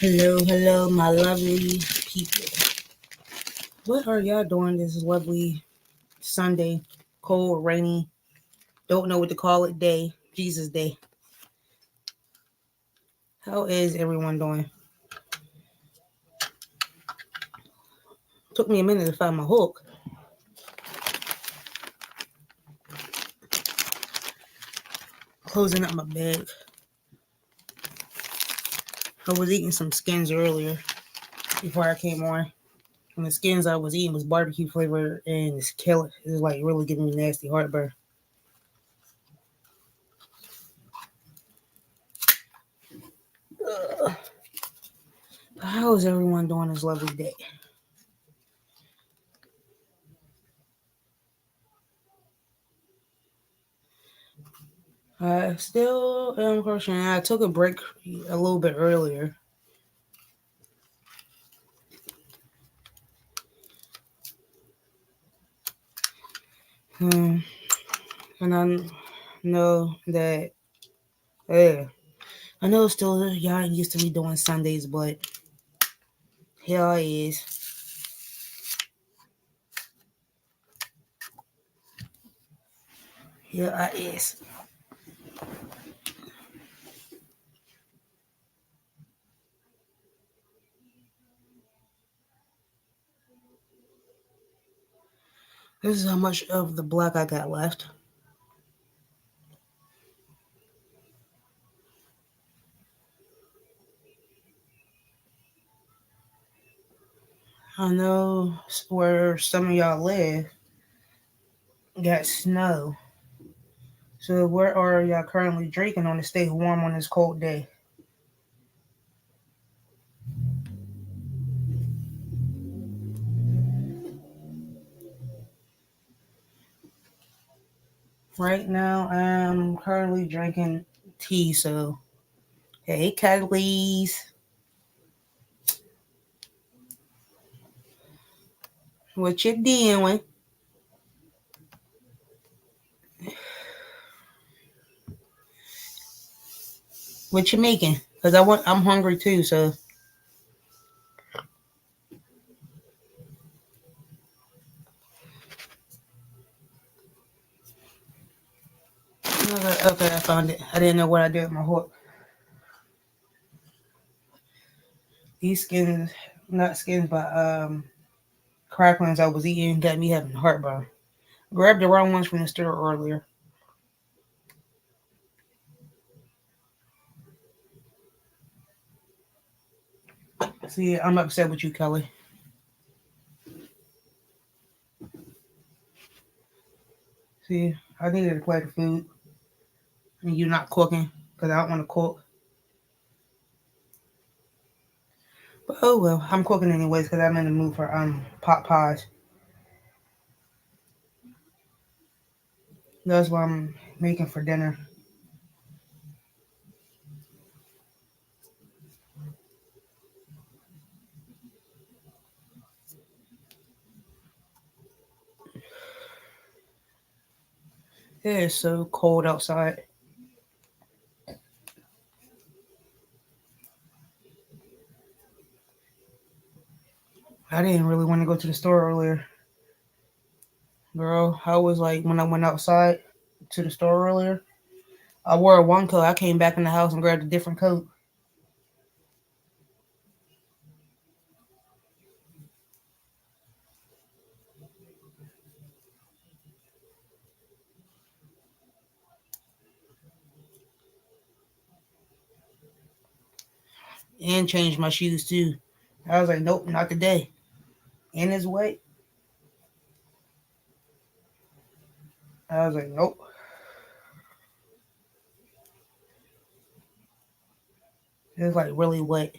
Hello, my lovely people. What are y'all doing this lovely Sunday, cold, rainy, don't know what to call it day, Jesus Day? How is everyone doing? Took me a minute to find my hook. Closing up my bag. I was eating some skins earlier before I came on. And the skins I was eating was barbecue flavor and it's killing. It's like really giving me nasty heartburn. Ugh. How is everyone doing this lovely day? I still am crocheting. I took a break a little bit earlier. Um, and I know that, yeah, I know still y'all used to be doing Sundays, but here I is. Here I is. This is how much of the black I got left. I know where some of y'all live got snow. So where are y'all currently drinking on to stay warm on this cold day? Right now, I'm currently drinking tea. So hey, cuddlies, what you doing? What you making? Cause I'm hungry too. So okay, I found it. I didn't know what I did with my hook. These skins, not skins, but cracklings I was eating got me having heartburn. Grabbed the wrong ones from the store earlier. See, I'm upset with you, Kelly. See, I needed to play the food, and you not cooking because I don't want to cook. But oh well, I'm cooking anyways because I'm in the mood for pot pies. That's what I'm making for dinner. It is so cold outside. I didn't really want to go to the store earlier, girl. I was like when I went outside to the store earlier. I wore one coat. I came back in the house and grabbed a different coat and changed my shoes too. I was like, nope, not today. And it's wet. I was like, nope. It was like really wet.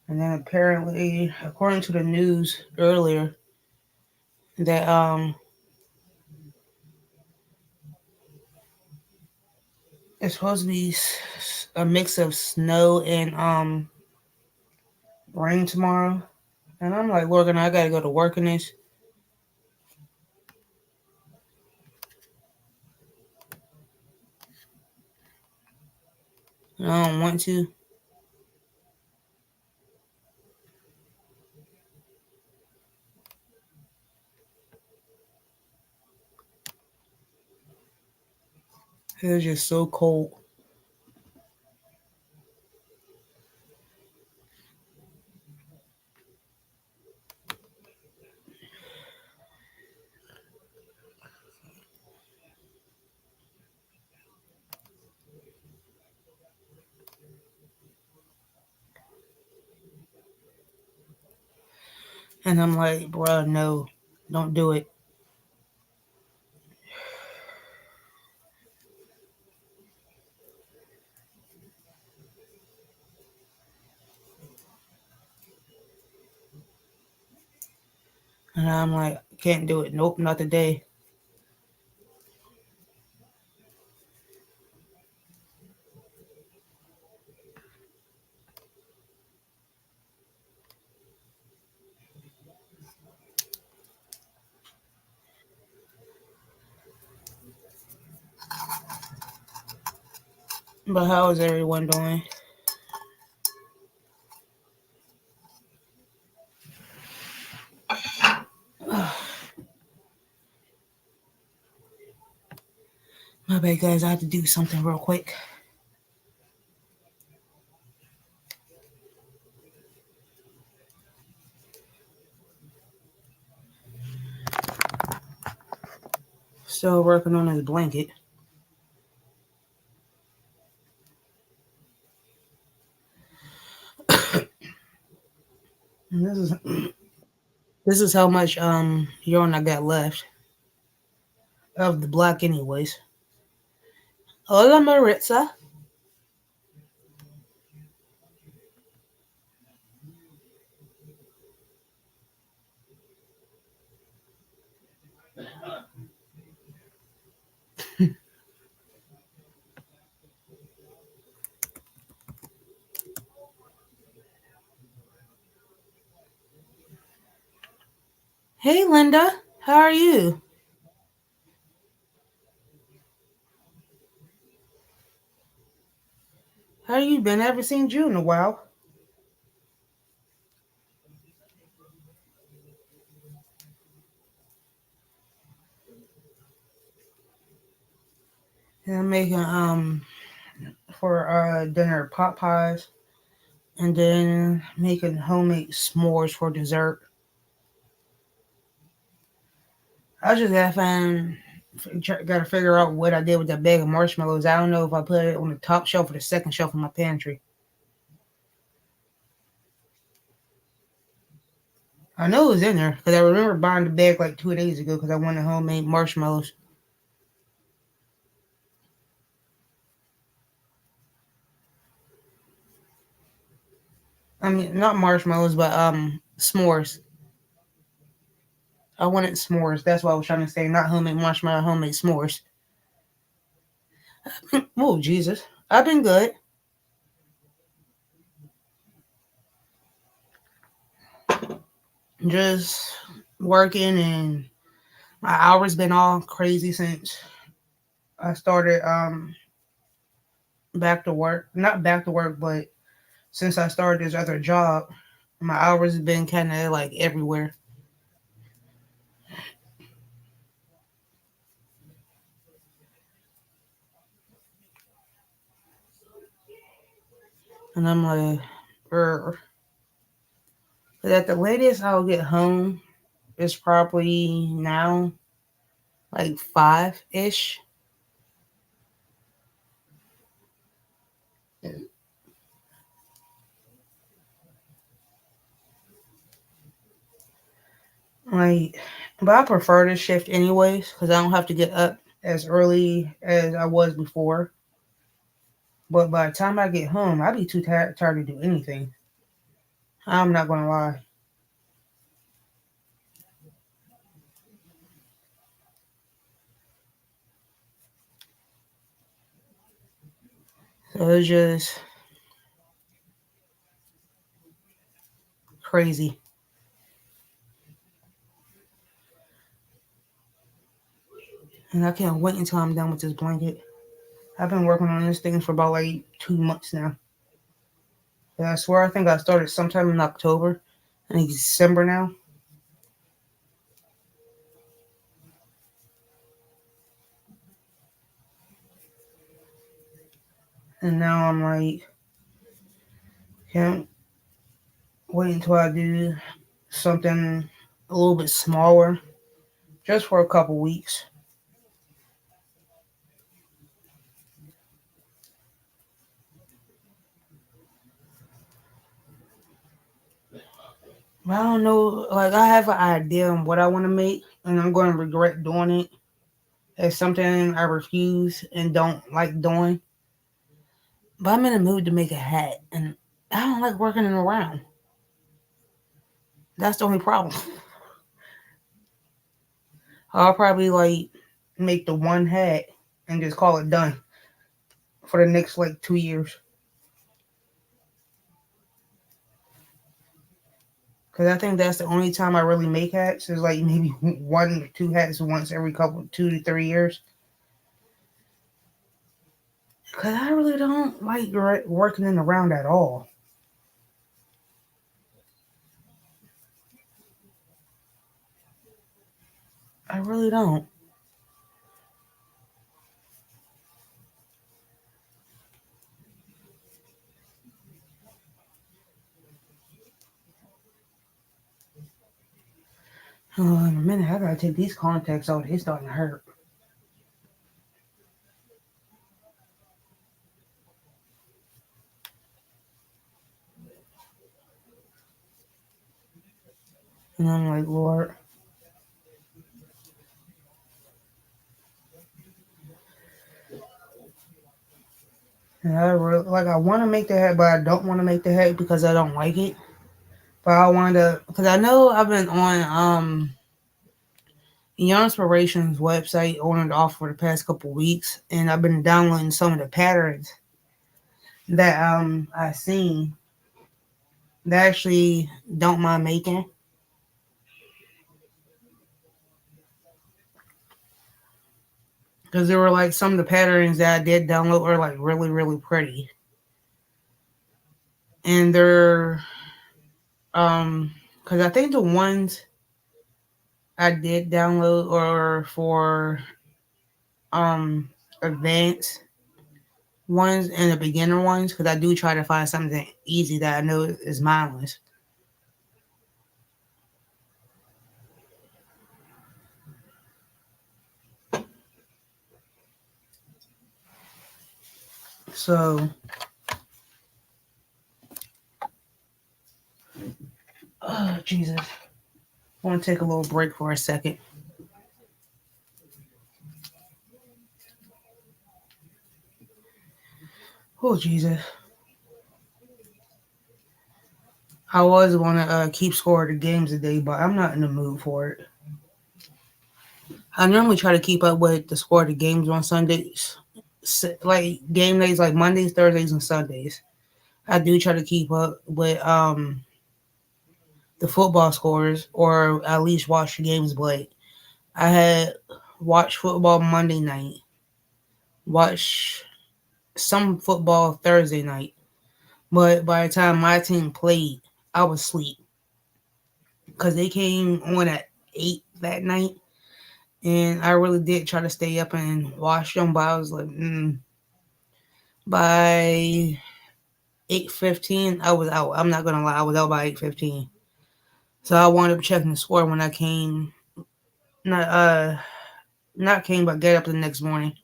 And then apparently, according to the news earlier, that it's supposed to be a mix of snow and rain tomorrow. And I'm like, Logan, I gotta go to work in this. I don't want to. It was just so cold. And I'm like, bruh, no, don't do it. And I'm like, can't do it. Nope, not today. But how is everyone doing? My bad, guys. I have to do something real quick. Still working on this blanket. And this is how much yarn I got left of the black, anyways. Hola, Maritza. Hey, Linda. How are you? How you been? I haven't seen you in a while. And I'm making for dinner pot pies, and then making homemade s'mores for dessert. I just gotta figure out what I did with that bag of marshmallows. I don't know if I put it on the top shelf or the second shelf in my pantry. I know it was in there because I remember buying the bag like 2 days ago because I wanted homemade marshmallows. I mean, not marshmallows, but s'mores. I wanted s'mores. That's what I was trying to say. Not homemade marshmallow, homemade s'mores. Oh Jesus, I've been good. Just working, and my hours been all crazy since I started back to work. Not back to work, but since I started this other job, my hours have been kind of like everywhere. And I'm like, but at the latest I'll get home is probably now like 5 ish. Like, but I prefer this shift anyways because I don't have to get up as early as I was before. But by the time I get home, I'll be too tired to do anything. I'm not gonna lie. So it's just crazy. And I can't wait until I'm done with this blanket. I've been working on this thing for about like 2 months now. And I swear I think I started sometime in October. I think it's December now. And now I'm like, can't wait until I do something a little bit smaller, just for a couple weeks. But I don't know, like I have an idea on what I want to make, and I'm going to regret doing it. It's something I refuse and don't like doing. But I'm in a mood to make a hat, and I don't like working it around. That's the only problem. I'll probably like make the one hat and just call it done for the next like 2 years. Cause I think that's the only time I really make hats is like maybe one or two hats once every couple 2 to 3 years. Cause I really don't like working in around at all. I really don't. In a minute, I gotta take these contacts out. They starting to hurt. And I'm like, Lord, and I want to make the hat, but I don't want to make the hat because I don't like it. But I want to, because I know I've been on Young Inspiration's website on and off for the past couple weeks, and I've been downloading some of the patterns that I seen that actually don't mind making. Because there were like some of the patterns that I did download were like really, really pretty. And they're because I think the ones I did download or for um advanced ones and the beginner ones because I do try to find something easy that I know is mindless. So, oh Jesus, I want to take a little break for a second. Oh Jesus, I was want to keep score of the games today, but I'm not in the mood for it. I normally try to keep up with the score of the games on Sundays, like game days, like Mondays, Thursdays, and Sundays. I do try to keep up with the football scores, or at least watch the games. But I had watched football Monday night, watch some football Thursday night. But by the time my team played, I was asleep because they came on at 8 that night. And I really did try to stay up and watch them, but I was like, by 8:15, I was out. I'm not gonna lie, I was out by 8:15. So I wound up checking the score when I came, not not came, but get up the next morning.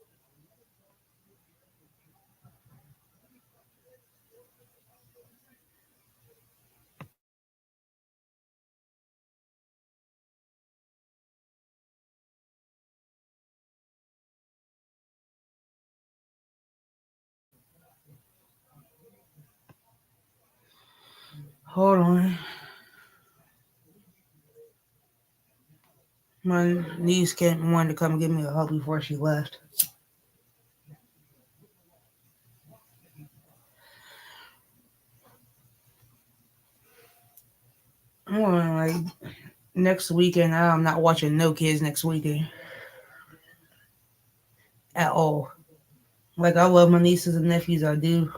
Hold on, my niece came wanted to come give me a hug before she left. I'm going like next weekend. I'm not watching no kids next weekend at all. Like I love my nieces and nephews, I do,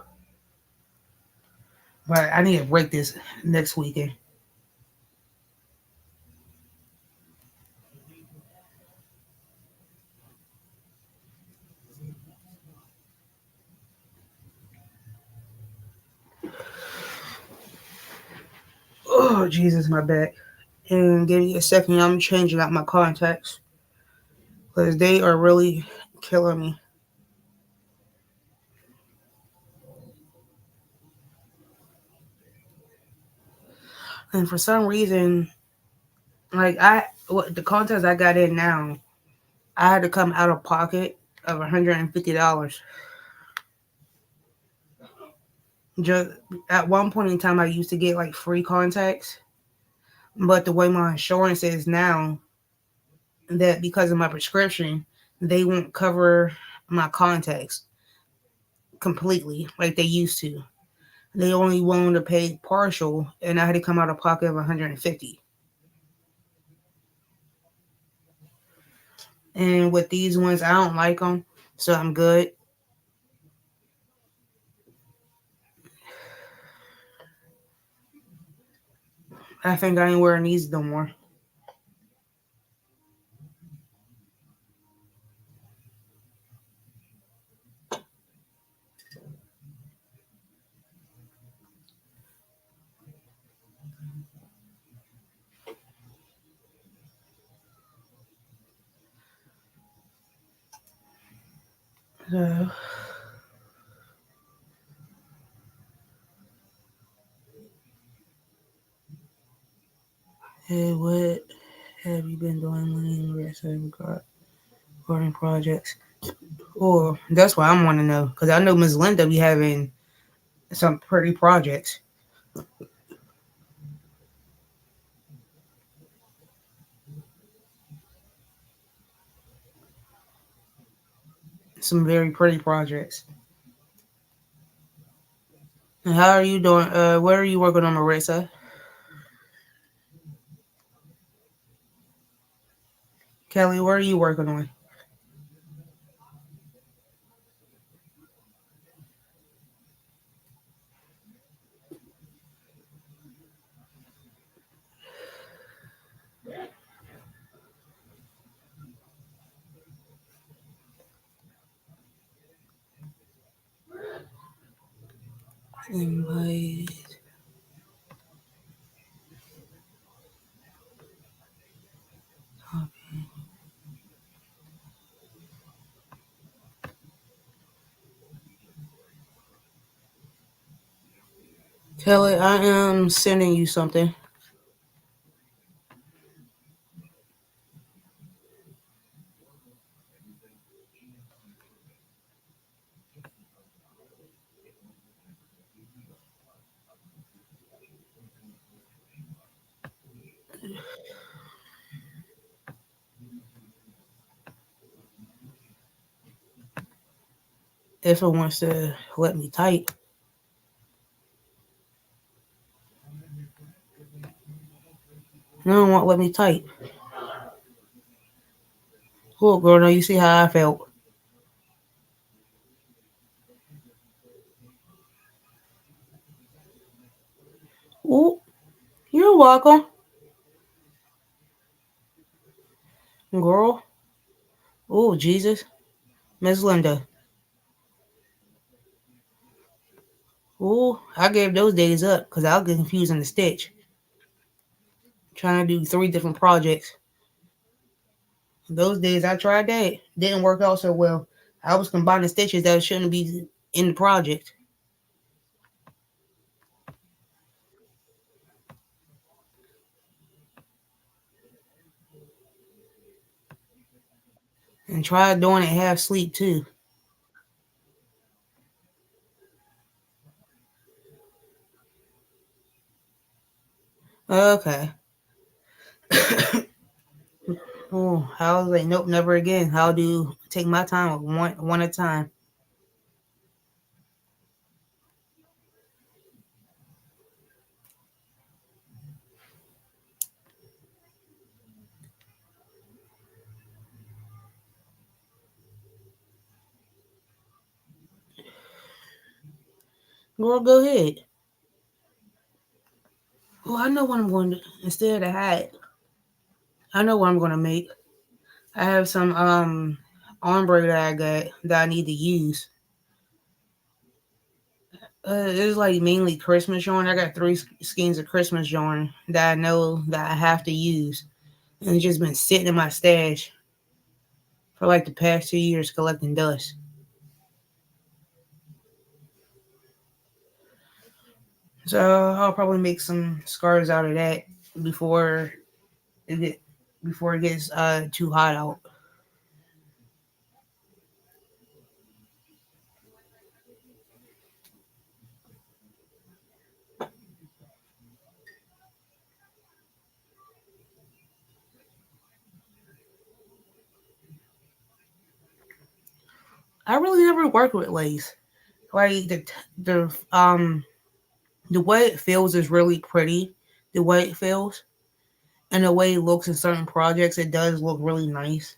but I need to break this next weekend. Oh Jesus, my back. And give me a second. I'm changing out my contacts because they are really killing me. And for some reason, the contacts I got in now, I had to come out of pocket of $150. Just at one point in time, I used to get like free contacts, but the way my insurance is now, that because of my prescription, they won't cover my contacts completely like they used to. They only willing to pay partial, and I had to come out of pocket of 150. And with these ones, I don't like them, so I'm good. I think I ain't wearing these no more. So, hey, what have you been doing in the rest of recording projects? Oh, that's what I want to know because I know Miss Linda be having some pretty projects, some very pretty projects. And how are you doing? What are you working on, Marissa? Kelly, what are you working on? Invite. Kelly, I am sending you something. If it wants to let me type. No, it won't let me type. Cool, girl. Now you see how I felt. Ooh, you're welcome, girl. Oh, Jesus. Miss Linda. Ooh, I gave those days up because I'll get confused in the stitch. Trying to do three different projects. Those days I tried that. Didn't work out so well. I was combining stitches that shouldn't be in the project. And tried doing it half sleep too. Okay. Oh, I was like, nope, never again. I'll do take my time one at a time. Girl, go ahead. Oh, I know what I'm going to instead of the hat. I know what I'm going to make. I have some ombre that I got that I need to use. It's like mainly Christmas yarn. I got three skeins of Christmas yarn that I know that I have to use, and it's just been sitting in my stash for like the past 2 years collecting dust. So I'll probably make some scarves out of that before it get before it gets too hot out. I really never worked with lace. Like the way it feels is really pretty. The way it feels and the way it looks in certain projects, it does look really nice.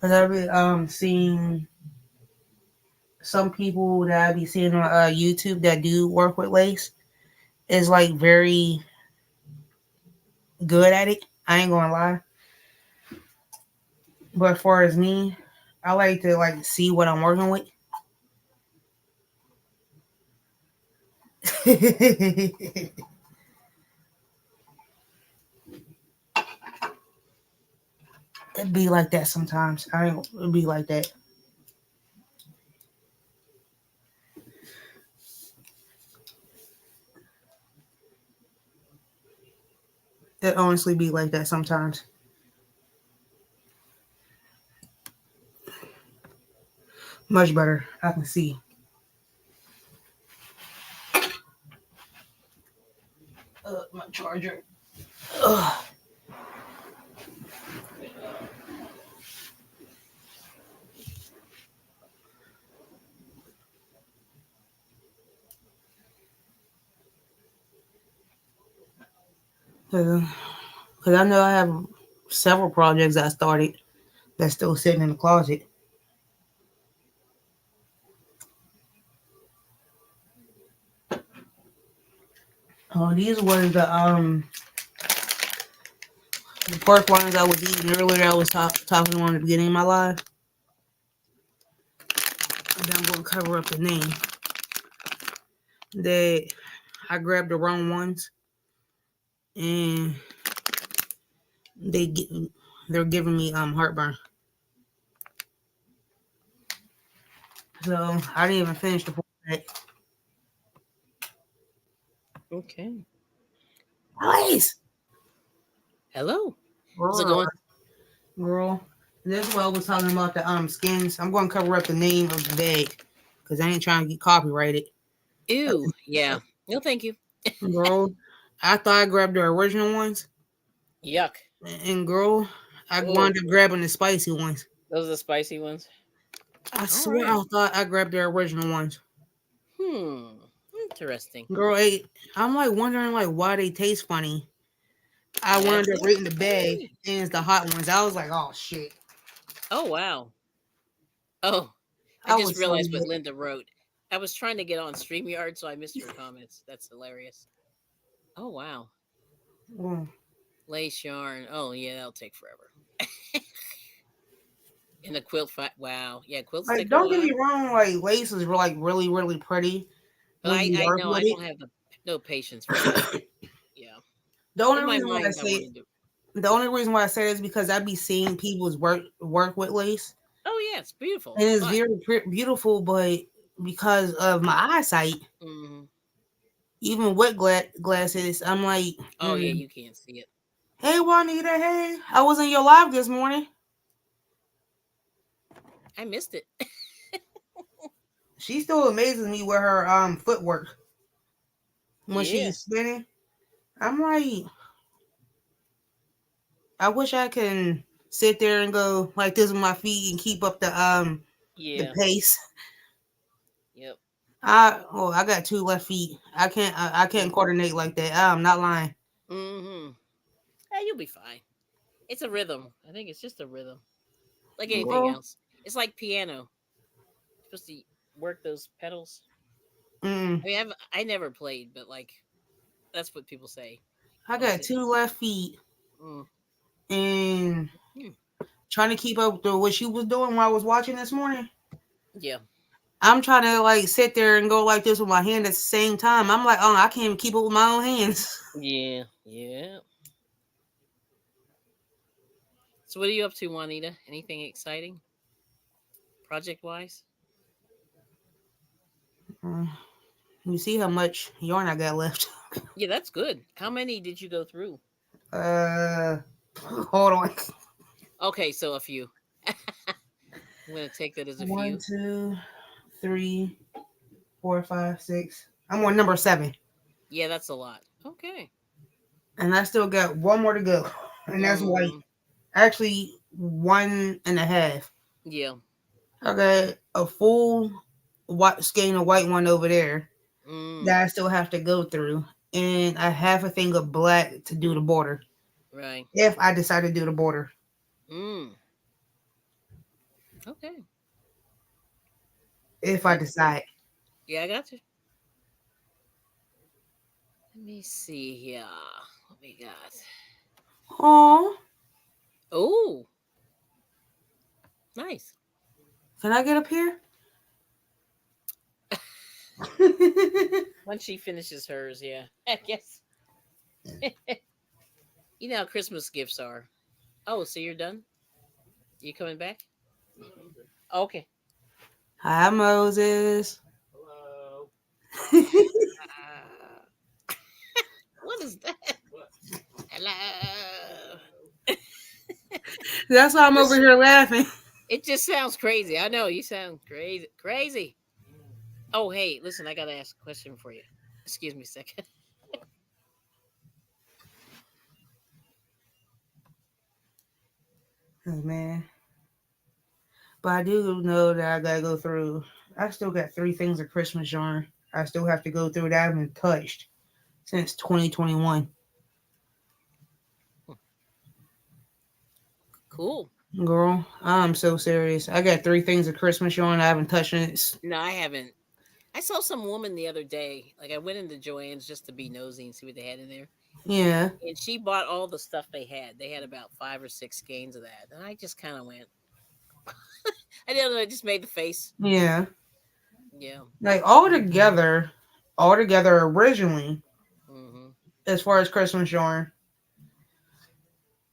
Cause I've been seeing some people that I be seeing on YouTube that do work with lace is like very good at it. I ain't gonna lie. But as far as me, I like to like see what I'm working with. It'd be like that sometimes. I ain't it'd be like that. It honestly be like that sometimes. Much better. I can see. My charger. Ugh. Cause I know I have several projects I started that's still sitting in the closet. Oh, these were the pork rinds I was eating earlier. I was talking on the beginning of my life. And then I'm gonna cover up the name. That I grabbed the wrong ones, and they get they're giving me heartburn. So I didn't even finish the pork. Okay. Nice, Hello. How's it girl, going? girl. This is what I was talking about the skins. I'm gonna cover up the name of the bag because I ain't trying to get copyrighted. Ew. Yeah. No, thank you. Girl, I thought I grabbed the original ones, Yuck. and girl, I Oh, wound up grabbing the spicy ones. those are the spicy ones. I All swear right. I thought I grabbed the original ones. Hmm. Interesting. Girl, I'm like wondering like why they taste funny. I wound That's up it. rating the bag Okay. and it's the hot ones. I was like, oh shit. Oh, wow. Oh, I I just was so realized what mad. Linda wrote. I was trying to get on StreamYard, so I missed her comments. That's hilarious. Oh, wow. Mm. Lace yarn. Oh, yeah, that'll take forever. And the quilt fight. Wow. Yeah, quilts Like, take a don't get me while. wrong, like lace is like really, really pretty But when you I work know with I it. don't have no patience for that. Yeah. The In only my reason why I mind, I want say to do. the only reason why I say it is because I be seeing people's work with lace, Oh, yeah, it's beautiful. and it's But. very beautiful, but because of my eyesight, Mhm. even with glasses, I'm like, Oh, yeah, you can't see it. hey Juanita, hey, I was in your live this morning. I missed it. She still amazes me with her footwork when Yeah. she's spinning. I'm like, I wish I can sit there and go like this with my feet and keep up the Yeah. pace. Yep. I got two left feet. I can't Mm. coordinate like that. I'm not lying. Mhm. You'll be fine. It's a rhythm. I think it's just a rhythm, like anything Girl, else. It's like piano. You're supposed to work those pedals. mm, I never played, but like that's what people say. I Don't got sit. two left feet Mm. and Hmm. trying to keep up with what she was doing while I was watching this morning. Yeah. I'm trying to like sit there and go like this with my hand at the same time. I'm like, oh, I can't even keep up with my own hands. Yeah. Yeah. So what are you up to, Juanita? Anything exciting, project wise? Mm, you see how much yarn I got left. Yeah, that's good. How many did you go through? Uh, hold on. Okay, so a few. I'm gonna take that as a One, few. 2, 3, 4, 5, 6. I'm on number 7, Yeah, that's a lot. Okay. and I still got one more to go, and that's white. Mm-hmm. Actually, one and a half. Yeah. I got a full white skein of white one over there Mm. that I still have to go through, and I have a thing of black to do the border. Right. If I decide to do the border, Mm. Okay. if I That's good. decide. Yeah, I got you. Let me see here. What we got? Oh, Oh, nice. can I get up here? Once she finishes hers, yeah. I guess. You know how Christmas gifts are. Oh, so you're done? You coming back? Okay. Hi, Moses. Hello. Uh, what is that? Hello. That's why I'm over Just, here laughing. it just sounds crazy. I know you sound crazy. Crazy. Oh, hey, listen, I gotta ask a question for you. Excuse me a second. Oh, man. But I do know that I gotta go through. I still got 3 things of Christmas yarn. I still have to go through that I haven't touched since 2021. Cool. Girl, I'm so serious. I got 3 things of Christmas yarn I haven't touched it. No, I haven't. I saw some woman the other day. Like I went into Joann's just to be nosy and see what they had in there. Yeah, And she bought all the stuff they had. They had about 5 or 6 skeins of that. And I just kind of went, I didn't know, I just made the face. yeah. Yeah. Like all together originally, Mm-hmm. as far as Christmas yarn,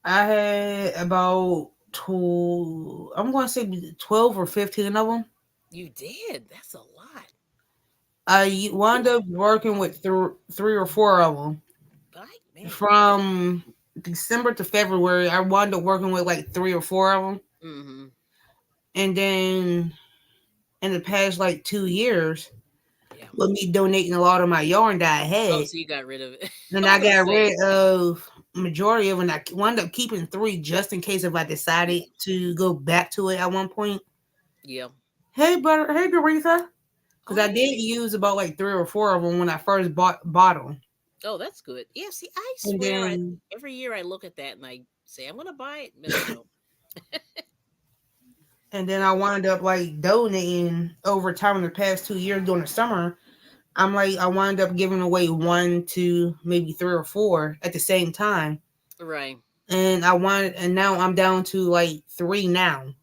I had about I'm going to say 12 or 15 of them. You did. That's a lot. I wound Ooh, up working with 3 or 4 of them. man. From December to February, I wound up working with like 3 or 4 of them. Mm-hmm. And then in the past like 2 years, Yeah. with me donating a lot of my yarn that I Oh, had, so you got rid of it. and I was I gonna got say. rid of majority of it. And I wound up keeping 3 just in case if I decided Yeah. to go back to it at one point. Yeah. Hey, butter. Hey, Doretha. Because Oh, I did hey. use about like 3 or 4 of them when I first bought them. Oh, that's good. Yeah. See, I And swear, I then every year I look at that and I say I'm gonna buy it, but I don't. I wound up like donating over time in the past 2 years during the summer. I wind up giving away 1, 2, maybe 3 or 4 at the same time. Right. And now I'm down to like 3 now.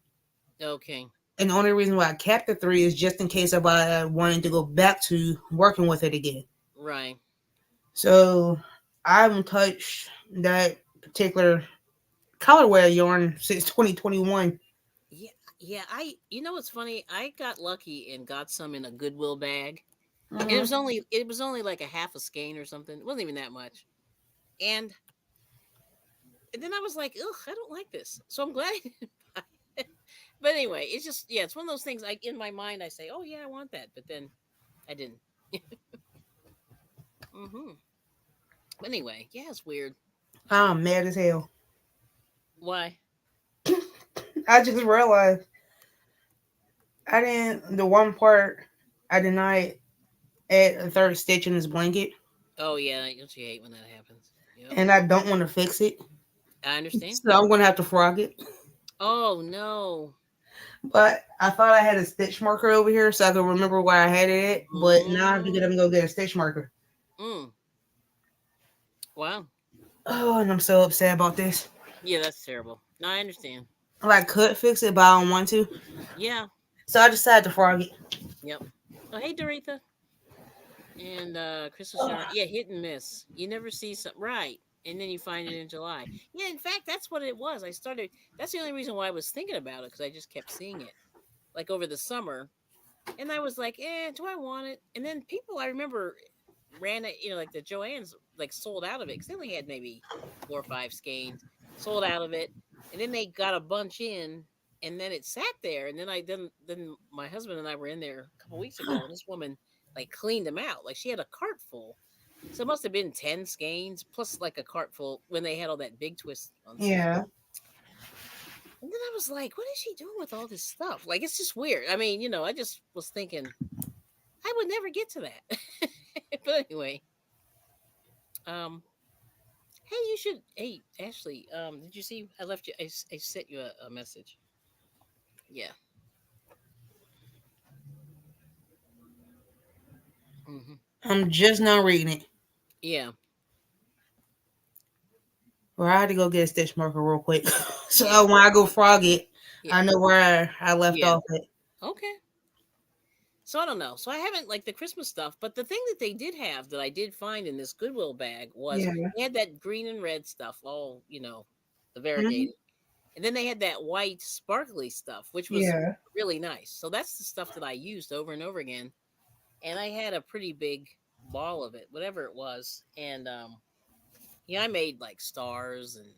Okay. And the only reason why I kept the 3 is just in case if I wanted to go back to working with it again. Right. So I haven't touched that particular colorway yarn since 2021. Yeah. Yeah. You know what's funny? I got lucky and got some in a Goodwill bag. And Hmm. it was only like a half a skein or something. It wasn't even that much. And then I was like, ugh, I don't like this. So I'm glad I didn't buy it. But anyway, it's just yeah, it's one of those things like in my mind I say, oh yeah, I want that, but then I didn't. Hmm. But anyway, yeah, it's weird. I'm mad as hell. Why? I just realized I didn't, the one part I did not add a third stitch in this blanket, Oh yeah, don't you hate when that happens? Yep. and I don't want to fix it. I understand. So I'm gonna have to frog it. Oh no. But I thought I had a stitch marker over here so I could remember where I had it at. But now I have to get up Mm, and go get a stitch marker. mm. Wow. Oh, and I'm so upset about this. Yeah, that's terrible. No, I understand. I could fix it, but I don't want to. Yeah. So I decided to frog it. Yep. Oh, hey, Doretha. And Crystal Oh, Sharp. Yeah, hit and miss. You never see some right. And then you find it in July. Yeah, in fact, that's what it was. I started. That's the only reason why I was thinking about it because I just kept seeing it like over the summer. And I was like, do I want it? And then people I remember ran it, like the Joann's like sold out of it because they only had maybe 4 or 5 skeins, sold out of it. And then they got a bunch in and then it sat there. And then my husband and I were in there a couple weeks ago and this woman like cleaned them out. Like she had a cart full. So it must have been 10 skeins plus like a cart full when they had all that big twist on stuff. yeah. And then I was like, what is she doing with all this stuff? Like, it's just weird. I mean, I just was thinking, I would never get to that. But anyway, um, hey, hey, Ashley, did you see? I left you, I sent you a message. Yeah. Hmm. I'm just now reading it. Yeah. Or I had to go get a stitch marker real quick. So Yeah. when I go frog it, Yeah. I know where I left Yeah. off it. Okay. So I don't know. So I haven't like the Christmas stuff, but the thing that they did have that I did find in this Goodwill bag was Yeah. they had that green and red stuff, all the Hmm. variegated. And then they had that white sparkly stuff, which was Yeah. really nice. So that's the stuff that I used over and over again. And I had a pretty big ball of it, whatever it was. And yeah, I made like stars and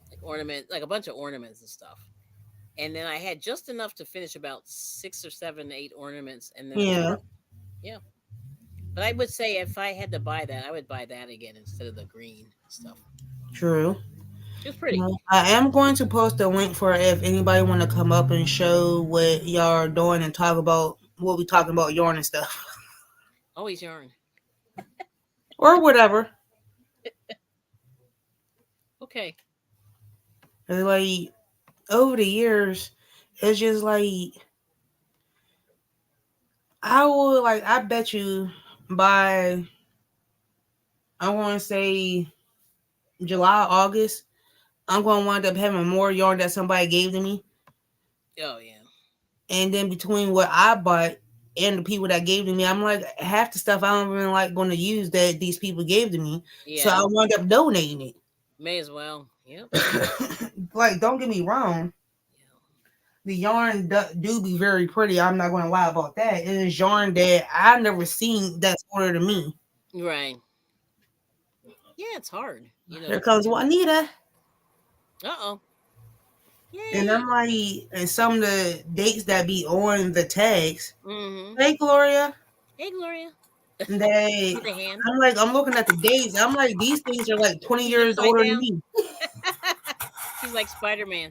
like ornament, like a bunch of ornaments and stuff. And then I had just enough to finish about 6 or 7, 8 ornaments, and then it was Yeah. done. Yeah. But I would say if I had to buy that, I would buy that again instead of the green stuff. True. It was pretty. Well, I am going to post a link for if anybody want to come up and show what y'all are doing and talk about what we talking about yarn and stuff Always yarn. or whatever. Okay. And like over the years, it's just like I will like I bet you by I want to say July August I'm going to wind up having more yarn that somebody gave to me, Oh yeah. and then between what I bought and the people that gave to me, I'm like half the stuff I don't even like going to use that these people gave to me, so I Yeah. wind up donating it. May as well. Yep. Like, don't get me wrong, the yarn do be very pretty. I'm not going to lie about that. It is yarn that I've never seen that's ordered to me. Yeah. Right. Yeah, it's hard, Here to comes do that. Juanita. Uh-oh. And I'm Yay. like, and some of the dates that be on the tags. Mm-hmm. Hey, Gloria. Hey, Gloria. They, See the hand? I'm like, I'm looking at the dates. I'm like, these things are like 20 She's years upside older than down. me. She's like Spider-Man.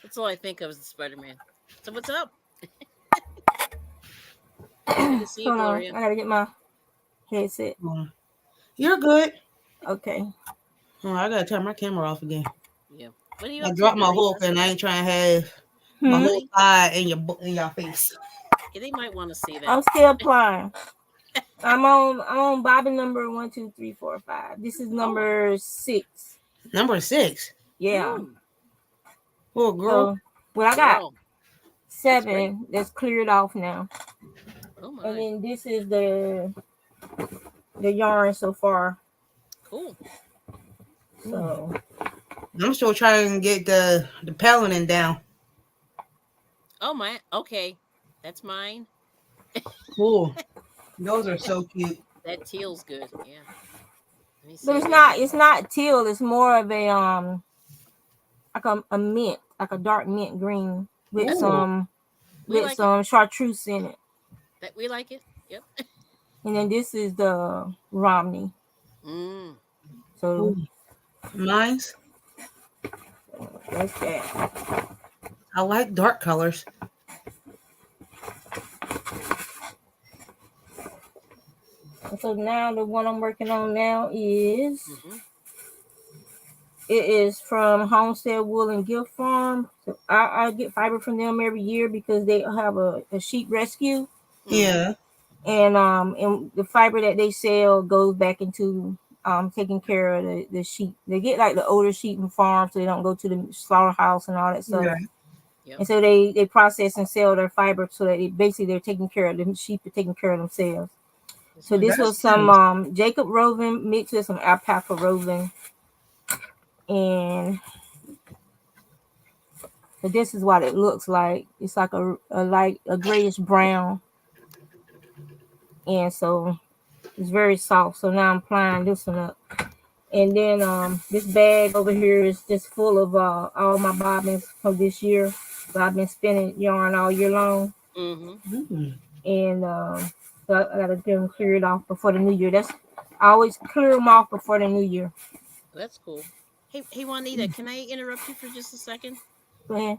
That's all I think of is the Spider-Man. So what's up? Good to see you, Hold on, Gloria. I gotta get my headset. You're good. Okay. Oh, I gotta turn my camera off again. Yeah. What are you I up to, dropped my hook, Doretha? and I ain't trying to have my Hmm. whole Really? eye in your face. Yeah, they might want to see that. I'm still applying. I'm on bobbin number 1, 2, 3, 4, 5. This is Oh. number 6. Number 6. Yeah. Mm. Little girl. So well, I got Girl. That's great. 7 that's cleared off now, Oh and my. then this is the yarn so far. Cool. So I'm still trying to get the paladin down. Oh my. Okay. That's mine. Cool. Those are so cute. That teal's good. Yeah. Let me but see it's here. not it's not teal. It's more of a like a mint, like a dark mint green with That's cool. some We like it. chartreuse in it. That we like it. Yep. And then this is the Romney. Mm. So Ooh. Mine's. that's that. I like dark colors. So So now the one I'm working on now is Mm-hmm. it is from Homestead Wool and Gift Farm. So I get fiber from them every year because they have a sheep rescue, Mm-hmm. Yeah. and the fiber that they sell goes back into taking care of the sheep. They get like the older sheep and farm, so they don't go to the slaughterhouse and all that stuff. Yeah. Yep. And so they process and sell their fiber so that basically they're taking care of the sheep are taking care of themselves. That's So nice. this That's was some nice. Jacob Roven mixed with some alpaca Roven, and so this is what it looks like. It's like a light a grayish brown, and so it's very soft. So now I'm applying this one up. And then this bag over here is just full of all my bobbins from this year. So I've been spinning yarn all year long, Mm-hmm. Mm. and so I gotta get them cleared off before the new year. That's I always clear them off before the new year. That's cool. Hey, Juanita, can I interrupt you for just a second? Go ahead.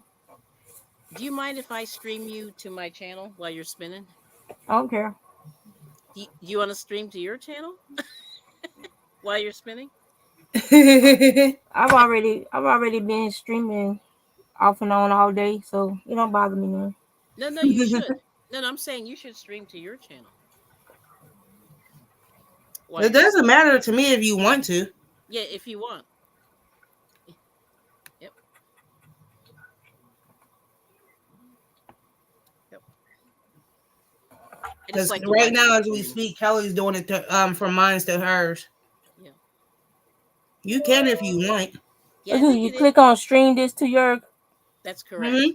Do you mind if I stream you to my channel while you're spinning? I don't care. Do you want to stream to your channel while you're spinning? I've already been streaming off and on all day, so it don't bother me none. No, no, you should. No, no, I'm saying you should stream to your channel while It you're doesn't spinning. matter to me if you want to. Yeah, if you want. Yep, yep. I just Because like to right watch you now, as we spin. speak, Kelly's doing it from mine to hers. Yeah, You can if you want. yeah. I Do think you it is. click on stream this to your? That's correct. Hmm.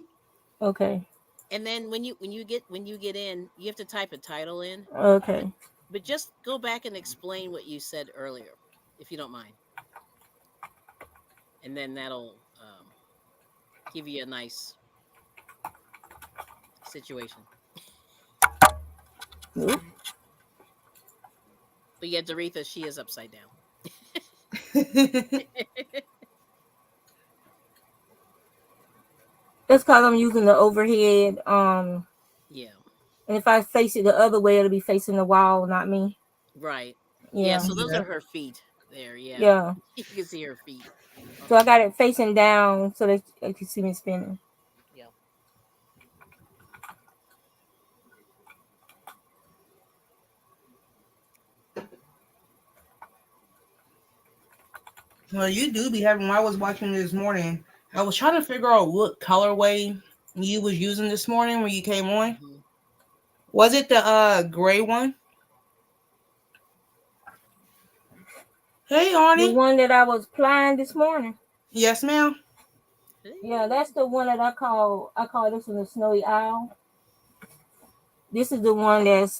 Okay, And then when you get in, you have to type a title in, but okay. but just go back and explain what you said earlier, if you don't mind, and then that'll give you a nice situation. Oop. But yeah, Doretha, she is upside down. That's because I'm using the overhead. Yeah, And if I face it the other way, it'll be facing the wall, not me. right. Yeah, Yeah, so those Yeah. are her feet there. Yeah, yeah. you can see her feet on So I the. got it facing down so that you can see me spinning. Yeah. Well, you do be having. When I was watching this morning, I was trying to figure out what colorway you was using this morning when you came on. Hmm. Was it the gray one? Hey, The Arnie. one that I was applying this morning. Yes, ma'am. Yeah, that's the one that I call this one the snowy owl. This is the one that's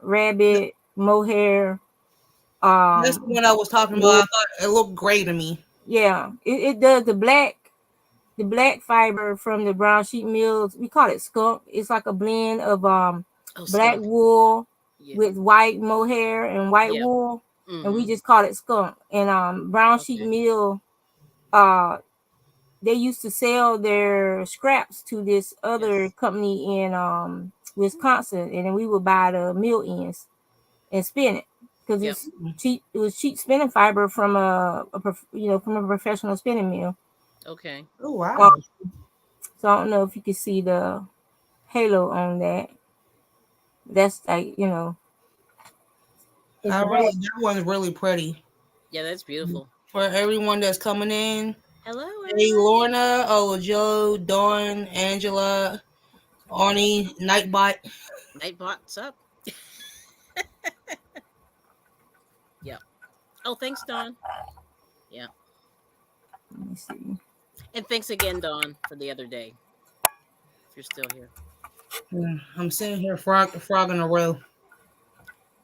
rabbit, mohair, That's the one I was talking about. I wool. thought it looked gray to me. Yeah, it does the black fiber from the brown sheep mills. We call it skunk. It's like a blend of Oh, black skunk. wool Yeah. with white mohair and white Yep. wool, and we Mm-hmm. just call it skunk. And brown sheep Okay. mill, uh, they used to sell their scraps to this other Yes. company in Wisconsin, and then we would buy the mill ends and spin it because Yep. it's cheap. It was cheap spinning fiber from from a professional spinning mill. Okay. Oh Um, wow! so I don't know if you can see the halo on that. That's like it's I black. really that one's really pretty. Yeah, that's beautiful. For everyone that's coming in, Hello, hey everybody. Lorna, oh Joe, Dawn, Angela, Arnie, Nightbot. Nightbot's up. Yep. Oh, thanks, Dawn. Yeah. Let me see. And thanks again, Dawn, for the other day. If you're still here. I'm sitting here frog in a row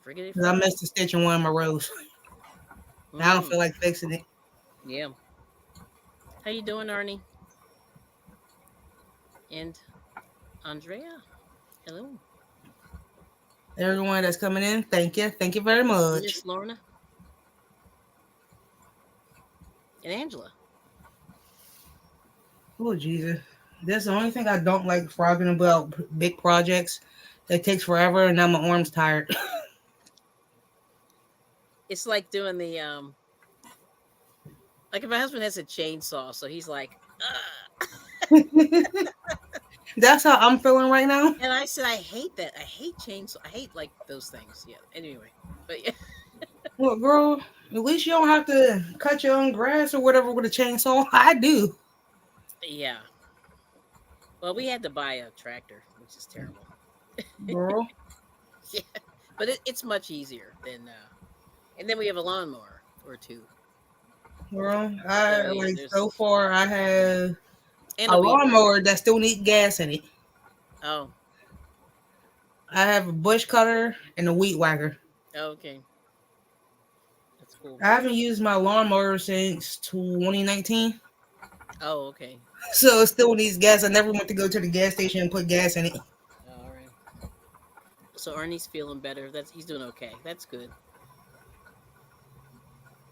Friggity because I frog. missed a stitch in one of my rows. I don't Mm. feel like fixing it. Yeah. How you doing, Arnie? And Andrea? Hello. Everyone that's coming in, thank you very much. Miss Lorna and Angela. Oh Jesus, that's the only thing I don't like frogging about big projects. It takes forever, and now my arm's tired. It's like doing the like if my husband has a chainsaw, so he's like, ugh. That's how I'm feeling right now. And I said, I hate that. I hate chainsaw. I hate like those things. Yeah. Anyway, but yeah, Well, girl, at least you don't have to cut your own grass or whatever with a chainsaw. I do, yeah. Well, we had to buy a tractor, which is terrible. girl. Yeah, but it's much easier than. And then we have a lawnmower or two. Girl, So I yeah, like so there's far I have and a a weed whacker. lawnmower that still needs gas in it. Oh, I have a bush cutter and a weed whacker. okay, that's cool. I haven't used my lawnmower since 2019, Oh, okay, so it still needs gas. I never went to go to the gas station and put gas in it. all right. So Ernie's feeling better. He's doing okay. That's good.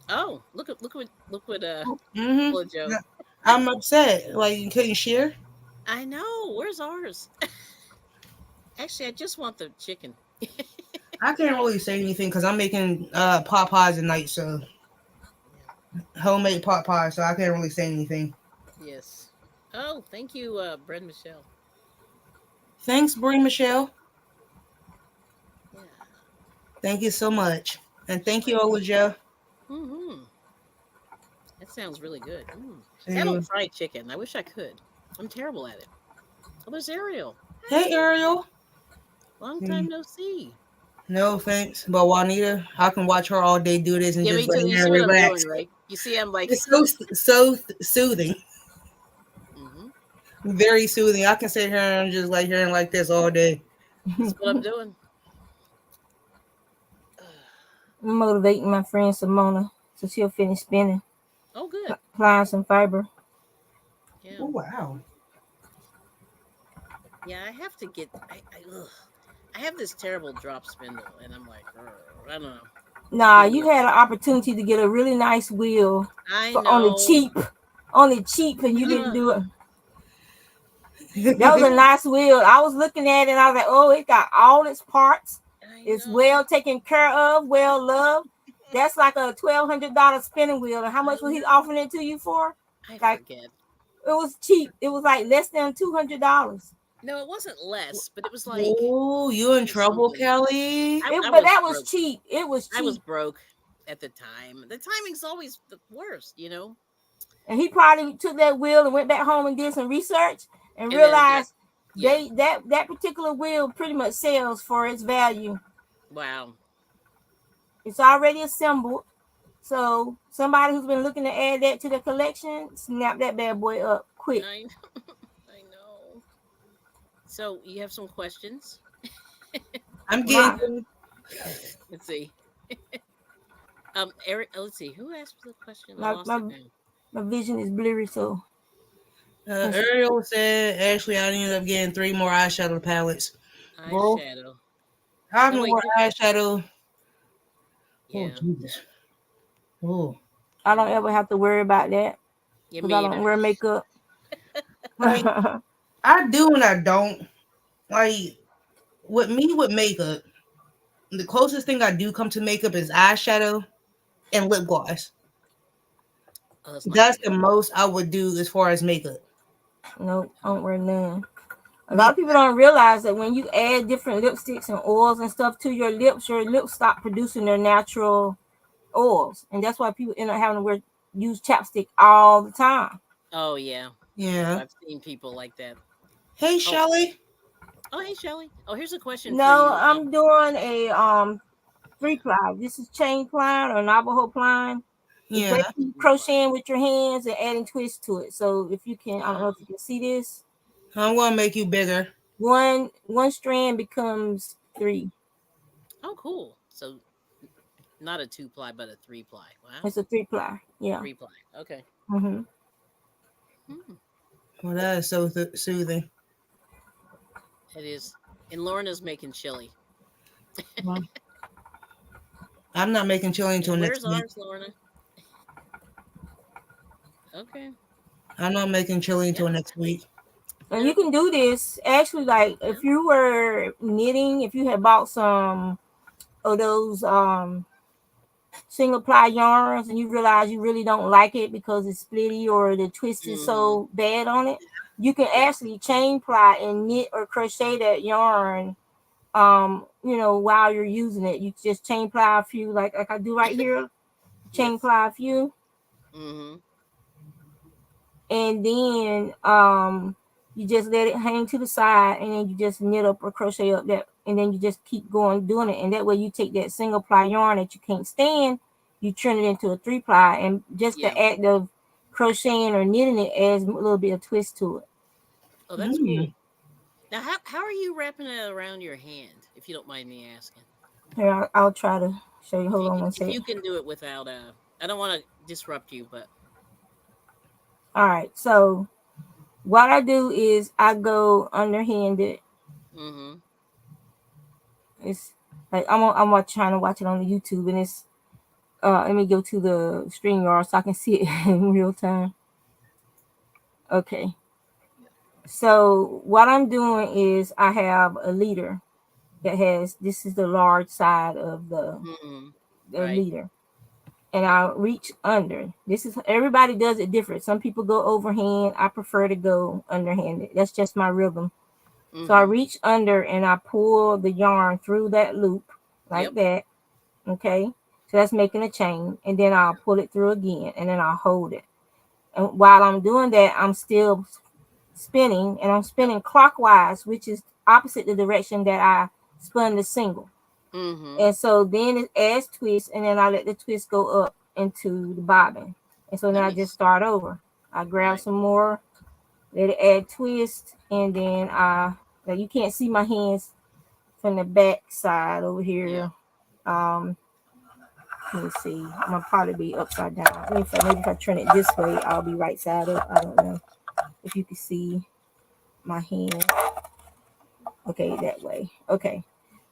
Oh, look what Mm-hmm. little Joe. I'm upset. Like you couldn't share. I know. Where's ours? Actually, I just want the chicken. I can't really say anything because I'm making pot pies tonight, so Yeah. homemade pot pie. So I can't really say anything. Yes. Oh, thank you, Brenda Michelle. Thanks, Brie Michelle. Yeah. Thank you so much, and All thank you, right. Olaja. Mm-hmm. That sounds really good. See, I don't Hey, fry chicken. I wish I could. I'm terrible at it. Oh, there's Ariel. hey, Hey, Ariel. long time Mm, no see. no thanks, but Juanita, I can watch her all day do this and Yeah, just me lay too. You here see and what I'm relax. doing, right? You see, I'm like, It's so soothing, mm-hmm. very soothing. I can sit here and just lay here and like this all day. That's what I'm doing. I'm motivating my friend Simona so she'll finish spinning, Oh, good. applying some fiber. Yeah, Oh wow. yeah. I have to get. I have this terrible drop spindle, and I'm like, I don't know. Nah, Giving me you a had an headache. opportunity to get a really nice wheel I for know. on the cheap, and you didn't Ugh, do it. That was a nice wheel. I was looking at it and I was like, oh, it got all its parts. I It's know. well taken care of, well loved. That's like a $1,200 spinning wheel. And how I much was he know. offering it to you for? I Like forget. it was cheap. It was like less than $200. No, it wasn't less, but it was like Oh, you in 20 trouble, something. Kelly? I But was that was broke. cheap. It was I was cheap. broke at the time. The timing's always the worst, you know? And he probably took that wheel and went back home and did some research and And then it got, realized yeah. that particular wheel pretty much sells for its value. Wow. It's already assembled. So somebody who's been looking to add that to their collection, snap that bad boy up quick. I, I know. So you have some questions? I'm My getting. Let's see. Eric, let's see. Who asked the question? I my lost it my, now. my vision is blurry, so Ariel said, Ashley, I ended up getting 3 more eyeshadow palettes. Bro, Eyeshadow. I No, haven't wait. worn eyeshadow. Oh, Yeah. Jesus. Oh. I don't ever Mm, have to worry about that yeah, because I me don't either. wear makeup. Like, I do and I don't. Like, with me with makeup, the closest thing I do come to makeup is eyeshadow and lip gloss. Oh, that's not That's bad. the most I would do as far as makeup. Nope, I don't wear none. A lot Be- of people don't realize that when you add different lipsticks and oils and stuff to your lips stop producing their natural oils, and that's why people end up having to use chapstick all the time. Oh, yeah. Yep, yeah. I've seen people like that. Hey, Oh, Shelly. oh, hey, Shelly. Oh, here's a question for No, you. I'm doing a 3-ply. This is chain ply or Navajo ply. It's Yeah. basically Reply. crocheting with your hands and adding twists to it. So if you can, I don't know if Oh, you can see this. I'm going to make you bigger. One strand becomes 3. oh, cool. So not a 2-ply, but a 3-ply. Wow. It's a 3-ply. Yeah. 3-ply. Okay. Mm-hmm. Hmm. Well, that is so soothing. It is. And Lorna's making chili. Well, I'm not making chili until And next where's week. ours, Lorna? Okay. I'm not making chili Yeah. until next week. And you Yep. can do this actually, like Yeah. if you were knitting, if you had bought some of those single ply yarns and you realize you really don't like it because it's splitty or the twist is Mm-hmm. so bad on it, you can Yep. actually chain ply and knit or crochet that yarn. While you're using it, you just chain ply a few, like I do right here, chain Yes. ply a few, Mm-hmm. and then you just let it hang to the side, and then you just knit up or crochet up that, and then you just keep going doing it, and that way you take that single ply yarn that you can't stand, you turn it into a 3-ply, and just the Yeah. act of crocheting or knitting it adds a little bit of twist to it. Oh, that's Mm. cool. Now, how are you wrapping it around your hand, if you don't mind me asking? Here, I'll try to show you. If Hold you on can, one if second. you can do it without I don't want to disrupt you, but All right, so what I do is I go underhanded. mm-hmm. It's like I'm trying to watch it on the YouTube, and it's let me go to the StreamYard so I can see it in real time. Okay. So what I'm doing is I have a leader that has, this is the large side of Mm-hmm. the Right. leader. And I reach under. This is, everybody does it different. Some people go overhand. I prefer to go underhanded. That's just my rhythm. So I Mm-hmm. reach under and I pull the yarn through that loop like Yep. that. Okay. So that's making a chain. And then I'll pull it through again and then I'll hold it. And while I'm doing that, I'm still spinning, and I'm Yep. spinning clockwise, which is opposite the direction that I spun the single. Mm-hmm. And so then it adds twist, and then I let the twist go up into the bobbin. And so then I just Nice. start over. I grab Right. some more, let it add twist, and then now you can't see my hands from the back side over Yeah. here. Um, let me see. I'm gonna probably be upside down. Maybe if I turn it this way, I'll be right side up. I don't know if you can see my hand. Okay, that way. Okay.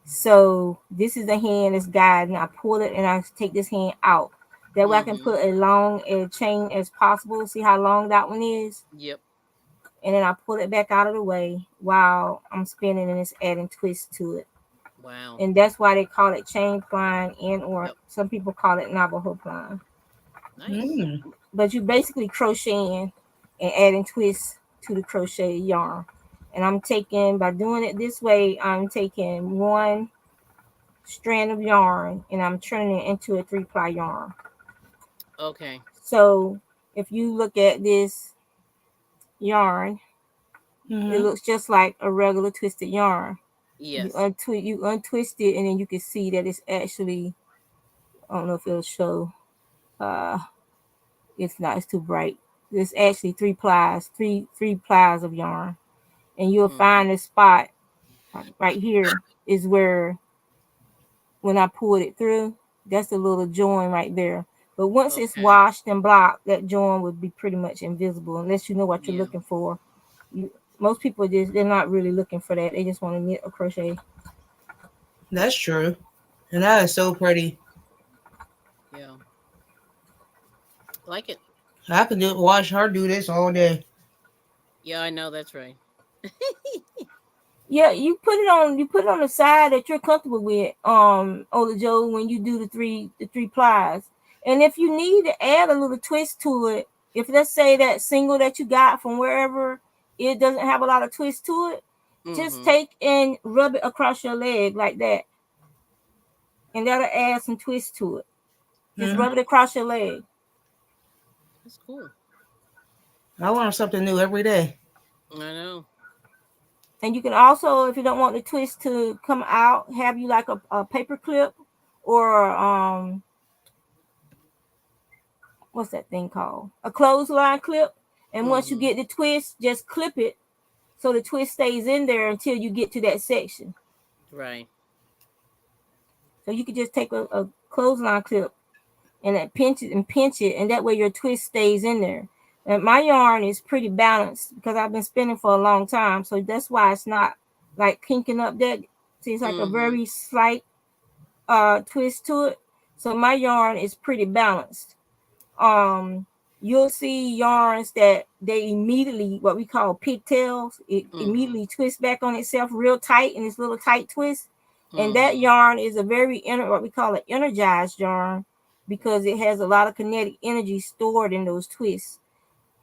So this is the hand that's guiding. I pull it and I take this hand out. That way I can Mm-hmm. put a long a chain as possible. See how long that one is? Yep. And then I pull it back out of the way while I'm spinning and it's adding twist to it. Wow. And that's why they call it chain plying, and or Yep. some people call it Navajo plying. Nice. Mm. But you basically crocheting and adding twists to the crochet yarn. And I'm taking, by doing it this way, I'm taking one strand of yarn and I'm turning it into a 3-ply yarn. Okay. So if you look at this yarn, it Mm-hmm. looks just like a regular twisted yarn. Yes. You untwist it, and then you can see that it's actually, I don't know if it'll show. Uh, it's not. It's too bright. It's actually three plies of yarn, and you'll Mm-hmm. find the spot right here is where, when I pulled it through, that's the little join right there. But once it's Okay. washed and blocked, that join would be pretty much invisible unless you know what you're Yeah. looking for. You, most people just, they're not really looking for that. They just want to knit or crochet. That's true. And that is so pretty. Yeah. Like it. I could just watch her do this all day. Yeah, I know that's right. Yeah, you put it on the side that you're comfortable with, Ola Joe, when you do the three plies. And if you need to add a little twist to it, if let's say that single that you got from wherever, it doesn't have a lot of twist to it, just Mm-hmm. take and rub it across your leg like that, and that'll add some twist to it. Just Mm-hmm. rub it across your leg. That's cool. I learn something new every day. I know. And you can also, if you don't want the twist to come out, have you like a paper clip, or what's that thing called? A clothesline clip. And once you Mm-hmm. get the twist, just clip it so the twist stays in there until you get to that section. Right. So you could just take a clothesline clip and then pinch it, and that way your twist stays in there. And my yarn is pretty balanced because I've been spinning for a long time, so that's why it's not like kinking up. That, see, it's like a Mm-hmm. very slight twist to it. So my yarn is pretty balanced. um you'll see yarns that they immediately, what we call pigtails, it Mm-hmm. immediately twists back on itself real tight in this little tight twist. And that Mm-hmm. yarn is a very what we call an energized yarn, because it has a lot of kinetic energy stored in those twists.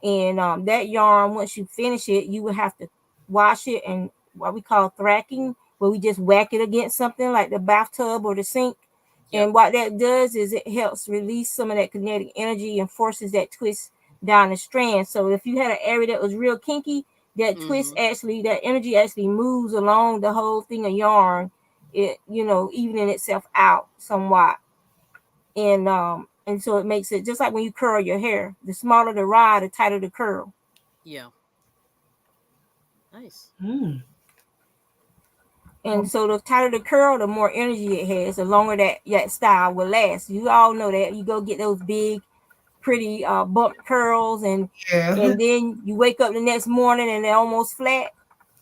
And that yarn, once you finish it, you will have to wash it and what we call thracking, where we just whack it against something like the bathtub or the sink. Yep. And what that does is it helps release some of that kinetic energy and forces that twist down the strand. So if you had an area that was real kinky, that twist Mm-hmm. actually, that energy actually moves along the whole thing of yarn, it, evening itself out somewhat. And so it makes it just like when you curl your hair. The smaller the rod, the tighter the curl. Yeah. Nice. Mm. And so the tighter the curl, the more energy it has, the longer that style will last. You all know that. You go get those big, pretty bump curls, and Yeah. and then you wake up the next morning and they're almost flat.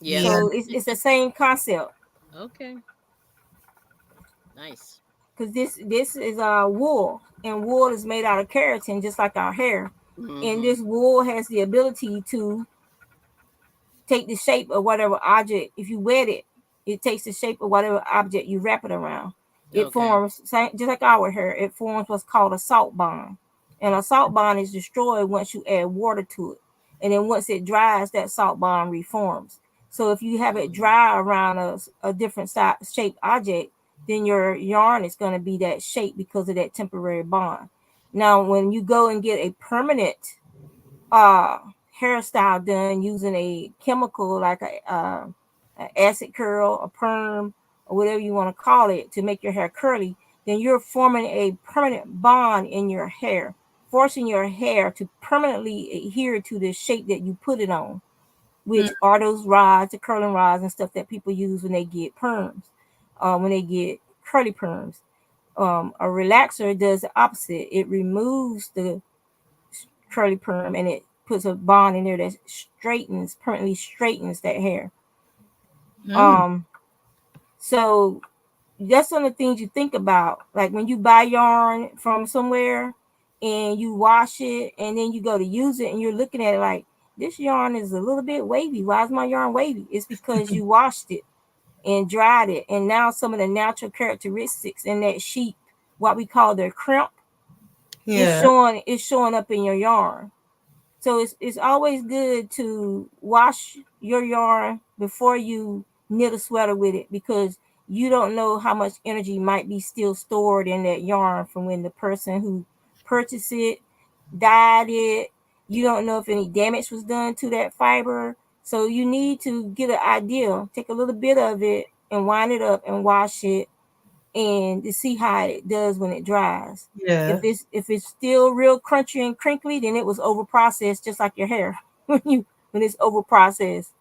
Yep. Yeah. So it's the same concept. Okay. Nice. Because this is wool, and wool is made out of keratin, just like our hair. And Mm-hmm. this wool has the ability to take the shape of whatever object. If you wet it, it takes the shape of whatever object you wrap it around. It Okay. forms, just like our hair, it forms what's called a salt bond. And a salt bond is destroyed once you add water to it. And then once it dries, that salt bond reforms. So if you have it Mm-hmm. dry around a different shaped object, then your yarn is going to be that shape because of that temporary bond. Now, when you go and get a permanent uh hairstyle done using a chemical like a acid curl, a perm, or whatever you want to call it to make your hair curly, then you're forming a permanent bond in your hair, forcing your hair to permanently adhere to the shape that you put it on, Mm. which are those rods, the curling rods and stuff that people use when they get perms, when they get curly perms. A relaxer does the opposite. It removes the curly perm and it puts a bond in there that permanently straightens that hair. Mm. Um, so that's some of the things you think about. Like when you buy yarn from somewhere and you wash it and then you go to use it and you're looking at it like, this yarn is a little bit wavy. Why is my yarn wavy? It's because you washed it and dried it. And now some of the natural characteristics in that sheet, what we call their crimp, Yeah. is showing up in your yarn. So it's always good to wash your yarn before you knit a sweater with it, because you don't know how much energy might be still stored in that yarn from when the person who purchased it dyed it. You don't know if any damage was done to that fiber. So you need to get an idea. Take a little bit of it and wind it up and wash it and to see how it does when it dries. Yeah. If it's still real crunchy and crinkly, then it was over processed, just like your hair. When it's over processed,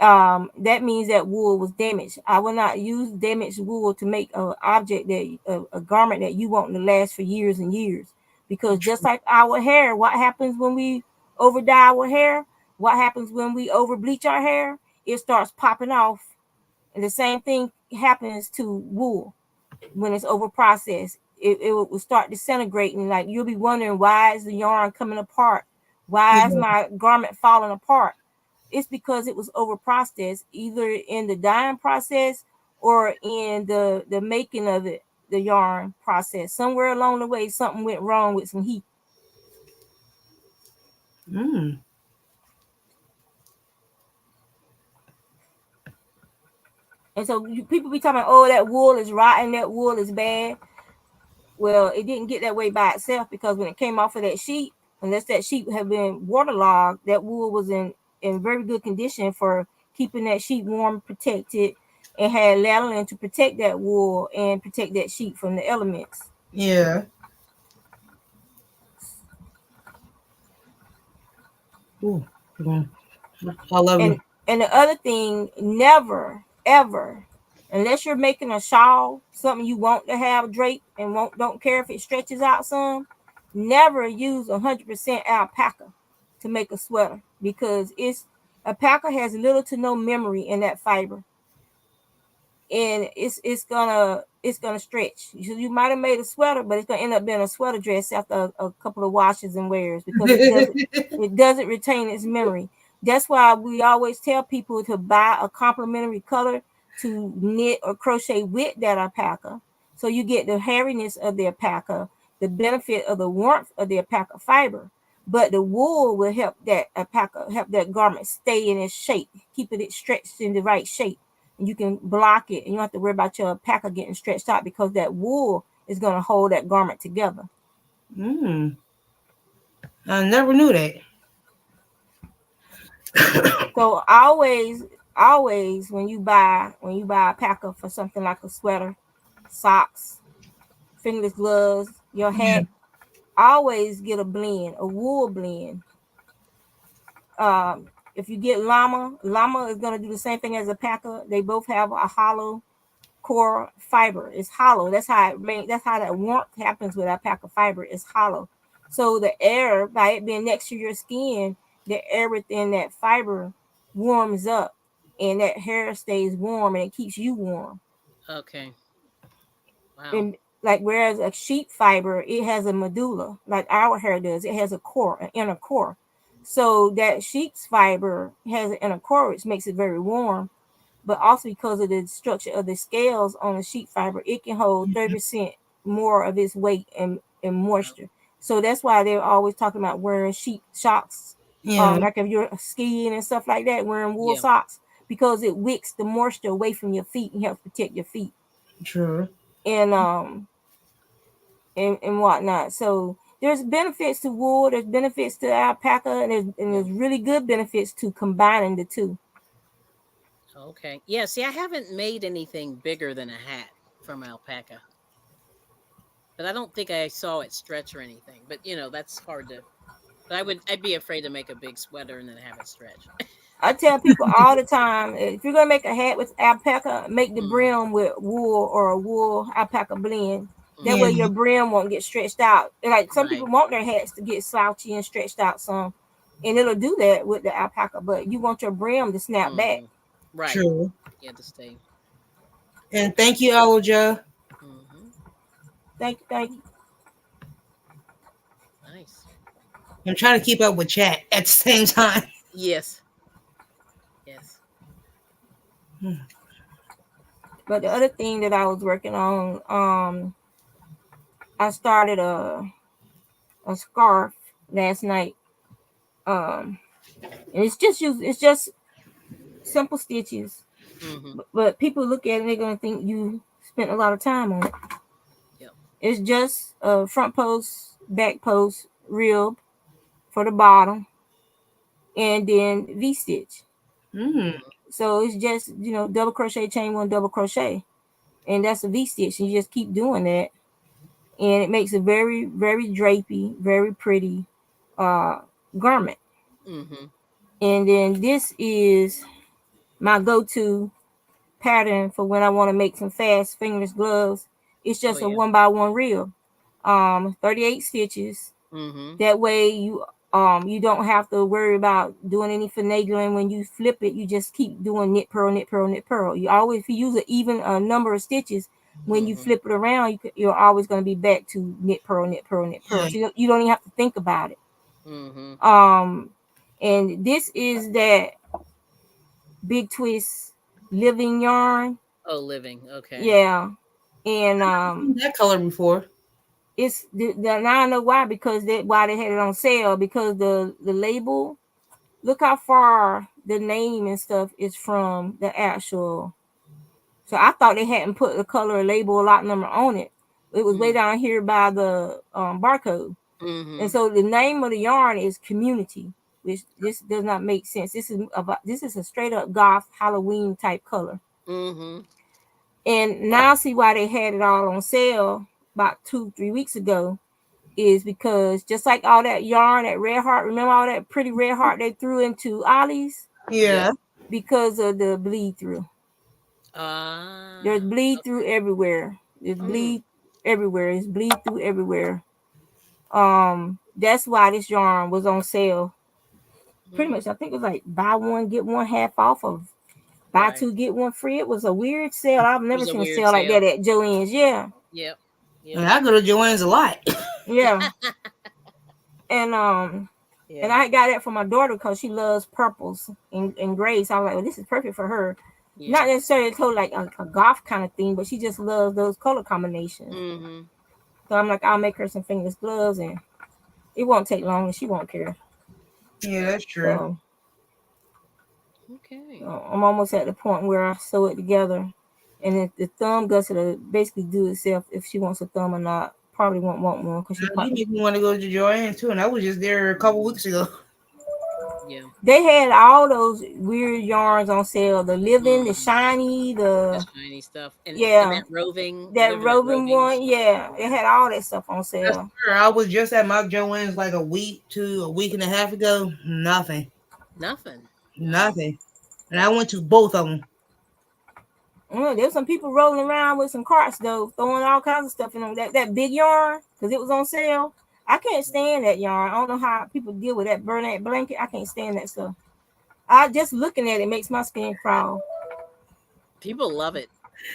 that means that wool was damaged. I will not use damaged wool to make a object that a garment that you want to last for years and years. Because just like our hair, what happens when we over dye our hair? What happens when we over bleach our hair? It starts popping off, and the same thing happens to wool when it's over processed. It will start disintegrating. Like you'll be wondering, why is the yarn coming apart? Why is Yeah. my garment falling apart? It's because it was over processed, either in the dyeing process or in the making of it, the yarn process. Somewhere along the way, something went wrong with some heat. Mm. And so people be talking, oh, that wool is rotten, that wool is bad. Well, it didn't get that way by itself, because when it came off of that sheet, unless that sheet had been waterlogged, that wool was in very good condition for keeping that sheet warm, protected, and had lanolin to protect that wool and protect that sheet from the elements. Yeah. Ooh. Mm. I love you. And the other thing, never ever, unless you're making a shawl, something you want to have draped and won't don't care if it stretches out some, never use 100% alpaca to make a sweater, because it's alpaca has little to no memory in that fiber, and it's gonna stretch. You might have made a sweater, but it's gonna end up being a sweater dress after a couple of washes and wears, because it doesn't retain its memory. That's why we always tell people to buy a complementary color to knit or crochet with that alpaca, so you get the hairiness of the alpaca, the benefit of the warmth of the alpaca fiber, but the wool will help that alpaca help that garment stay in its shape, keeping it stretched in the right shape. And you can block it, and you don't have to worry about your alpaca getting stretched out because that wool is going to hold that garment together. Mm, I never knew that. So always when you buy alpaca for something like a sweater, socks, fingerless gloves, your Yeah. hat, always get a blend, a wool blend. If you get llama is gonna do the same thing as alpaca. They both have a hollow core fiber. It's hollow. That's how that warmth happens with alpaca fiber. It's hollow. So the air, by it being next to your skin, the air within that fiber warms up, and that hair stays warm, and it keeps you warm. Okay. Wow. And like whereas a sheep fiber, it has a medulla, like our hair does. It has a core, an inner core. So that sheep's fiber has an inner core, which makes it very warm. But also because of the structure of the scales on the sheep fiber, it can hold 30% more of its weight and Wow. moisture. So that's why they're always talking about wearing sheep socks. Yeah. Like if you're skiing and stuff like that, wearing wool Yeah. socks because it wicks the moisture away from your feet and helps protect your feet. True. And and whatnot. So there's benefits to wool, there's benefits to alpaca, Yeah. there's really good benefits to combining the two. Okay. Yeah. See, I haven't made anything bigger than a hat from alpaca, but I don't think I saw it stretch or anything. But that's hard to. But I'd be afraid to make a big sweater and then have it stretch. I tell people all the time, if you're gonna make a hat with alpaca, make the Mm, brim with wool or a wool alpaca blend. That Yeah. way mm-hmm. your brim won't get stretched out. And like some Right. people want their hats to get slouchy and stretched out some, and it'll do that with the alpaca. But you want your brim to snap back. Mm-hmm. Right. True. Yeah. To stay. And thank you, Aloja. Mm-hmm. Thank you. Nice. I'm trying to keep up with chat at the same time. Yes. Yes. But the other thing that I was working on, I started a scarf last night. And it's just simple stitches. Mm-hmm. But people look at it, they're gonna think you spent a lot of time on it. Yep. It's just a front post, back post, rib for the bottom, and then V stitch. Mm. So it's just double crochet, chain one, double crochet, and that's a V stitch. And you just keep doing that, and it makes a very very drapey, very pretty uh garment. Mm-hmm. And then this is my go-to pattern for when I want to make some fast fingerless gloves. It's Oh just a yeah. 1x1 reel, 38 stitches. Mm-hmm. That way you don't have to worry about doing any finagling. When you flip it, you just keep doing knit purl, knit purl, knit purl. You always, if you use an even number of stitches, when you Mm-hmm. flip it around, you're always going to be back to knit purl, knit purl, knit purl. Yeah. So you don't even have to think about it. Mm-hmm. Um, and this is that big twist living yarn. Oh, living. Okay. Yeah, and Seen that color before. now I know why, because why they had it on sale, because the label, look how far the name and stuff is from the actual. So I thought they hadn't put the color label lot number on it. It was way Mm. down here by the barcode. Mm-hmm. And so the name of the yarn is Community, which this does not make sense. This is a straight up goth Halloween type color. Mm-hmm. And now see why they had it all on sale about 2-3 weeks ago, is because just like all that yarn, that red heart, remember all that pretty red heart they threw into Ollie's, Yep. Yeah. because of the bleed through. There's Ah. bleed through everywhere. There's Mm. bleed everywhere. It's bleed through everywhere. That's why this yarn was on sale. Pretty Mm. much, I think it was like buy one get one half off of buy Right. two get one free. It was a weird sale. I've It never was a seen a weird sale like sale. that at Joann's. Yeah, Yep. Yep. And I go to Joanne's a lot. yeah. And Yeah. I got that for my daughter because she loves purples and grays. So I was like, well, this is perfect for her. Not Yeah. necessarily totally like a goth kind of thing, but she just loves those color combinations. Mm-hmm. So I'm like, I'll make her some fingerless gloves, and it won't take long, and she won't care. Yeah, that's true. So Okay. I'm almost at the point where I sew it together, and if the thumb gusset will basically do itself if she wants a thumb or not. Probably won't want one because she Now, you probably. make me want to go to Joanne too, and I was just there a couple weeks ago. Yeah. They had all those weird yarns on sale. The living, the Mm, shiny, the the shiny stuff and yeah, that roving, that living at roving one. rovings. Yeah, it had all that stuff on I sale. swear, I was just at my Joanne's like a week and a half ago. Nothing, Nothing. Wow. nothing. And I went to both of them. There's some people rolling around with some carts though, throwing all kinds of stuff in them. That big yarn because it was on sale. I can't stand that yarn. I don't know how people deal with that burlap blanket. I can't stand that stuff. I just looking at it makes my skin crawl. People love it.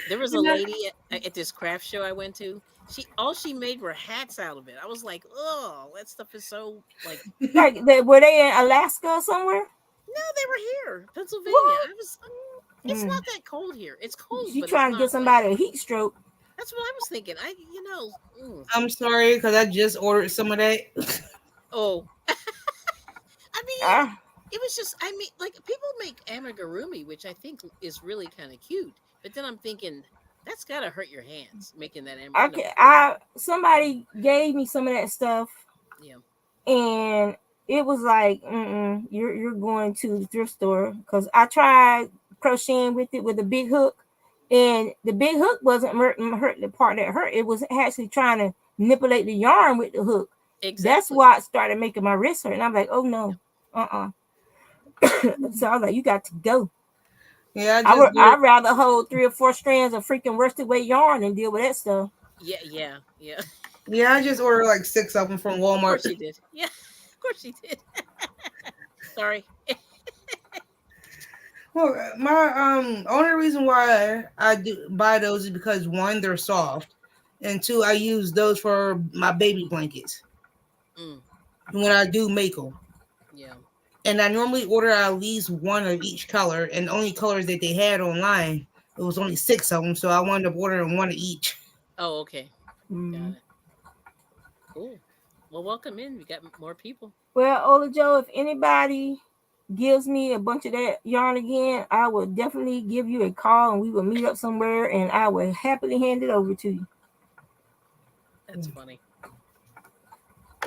There was a And I, lady at this craft show I went to. She made were hats out of it. I was like, oh, that stuff is so like. Like, were they in Alaska or somewhere? No, they were here, Pennsylvania. What? I was. It's Mm. not that cold here. It's cold, She but it's trying to not get like. somebody a heat stroke. That's what I was thinking. I'm sorry because I just ordered some of that. Oh, I mean, Ah, it was just. I mean, like people make amigurumi, which I think is really kind of cute. But then I'm thinking that's gotta hurt your hands making that. I can, I somebody gave me some of that stuff, Yeah. and it was like, you're going to the thrift store because I tried crocheting with it with a big hook, and the big hook wasn't hurt the part that hurt. It was actually trying to manipulate the yarn with the hook. That's Exactly. why it started making my wrist hurt, and I'm like, oh no, so I was like, you got to go. Yeah, I just I'd ordered. rather hold 3 or 4 strands of freaking worsted weight yarn and deal with that stuff. Yeah. Yeah. Yeah. Yeah, I just ordered like six of them from Of Walmart. course you did. Yeah. Of course you did. Sorry. Well, my only reason why I do buy those is because one, they're soft, and two, I use those for my baby blankets Mm, when I do make them. yeah. And I normally order at least one of each color, and the only colors that they had online, it was only six of them, so I wound up ordering one of each. Oh, okay. Got Mm. it. Cool. Well, welcome in. We got more people. Well, Ola Joe, if anybody gives me a bunch of that yarn again, I will definitely give you a call and we will meet up somewhere and I will happily hand it over to you. That's funny.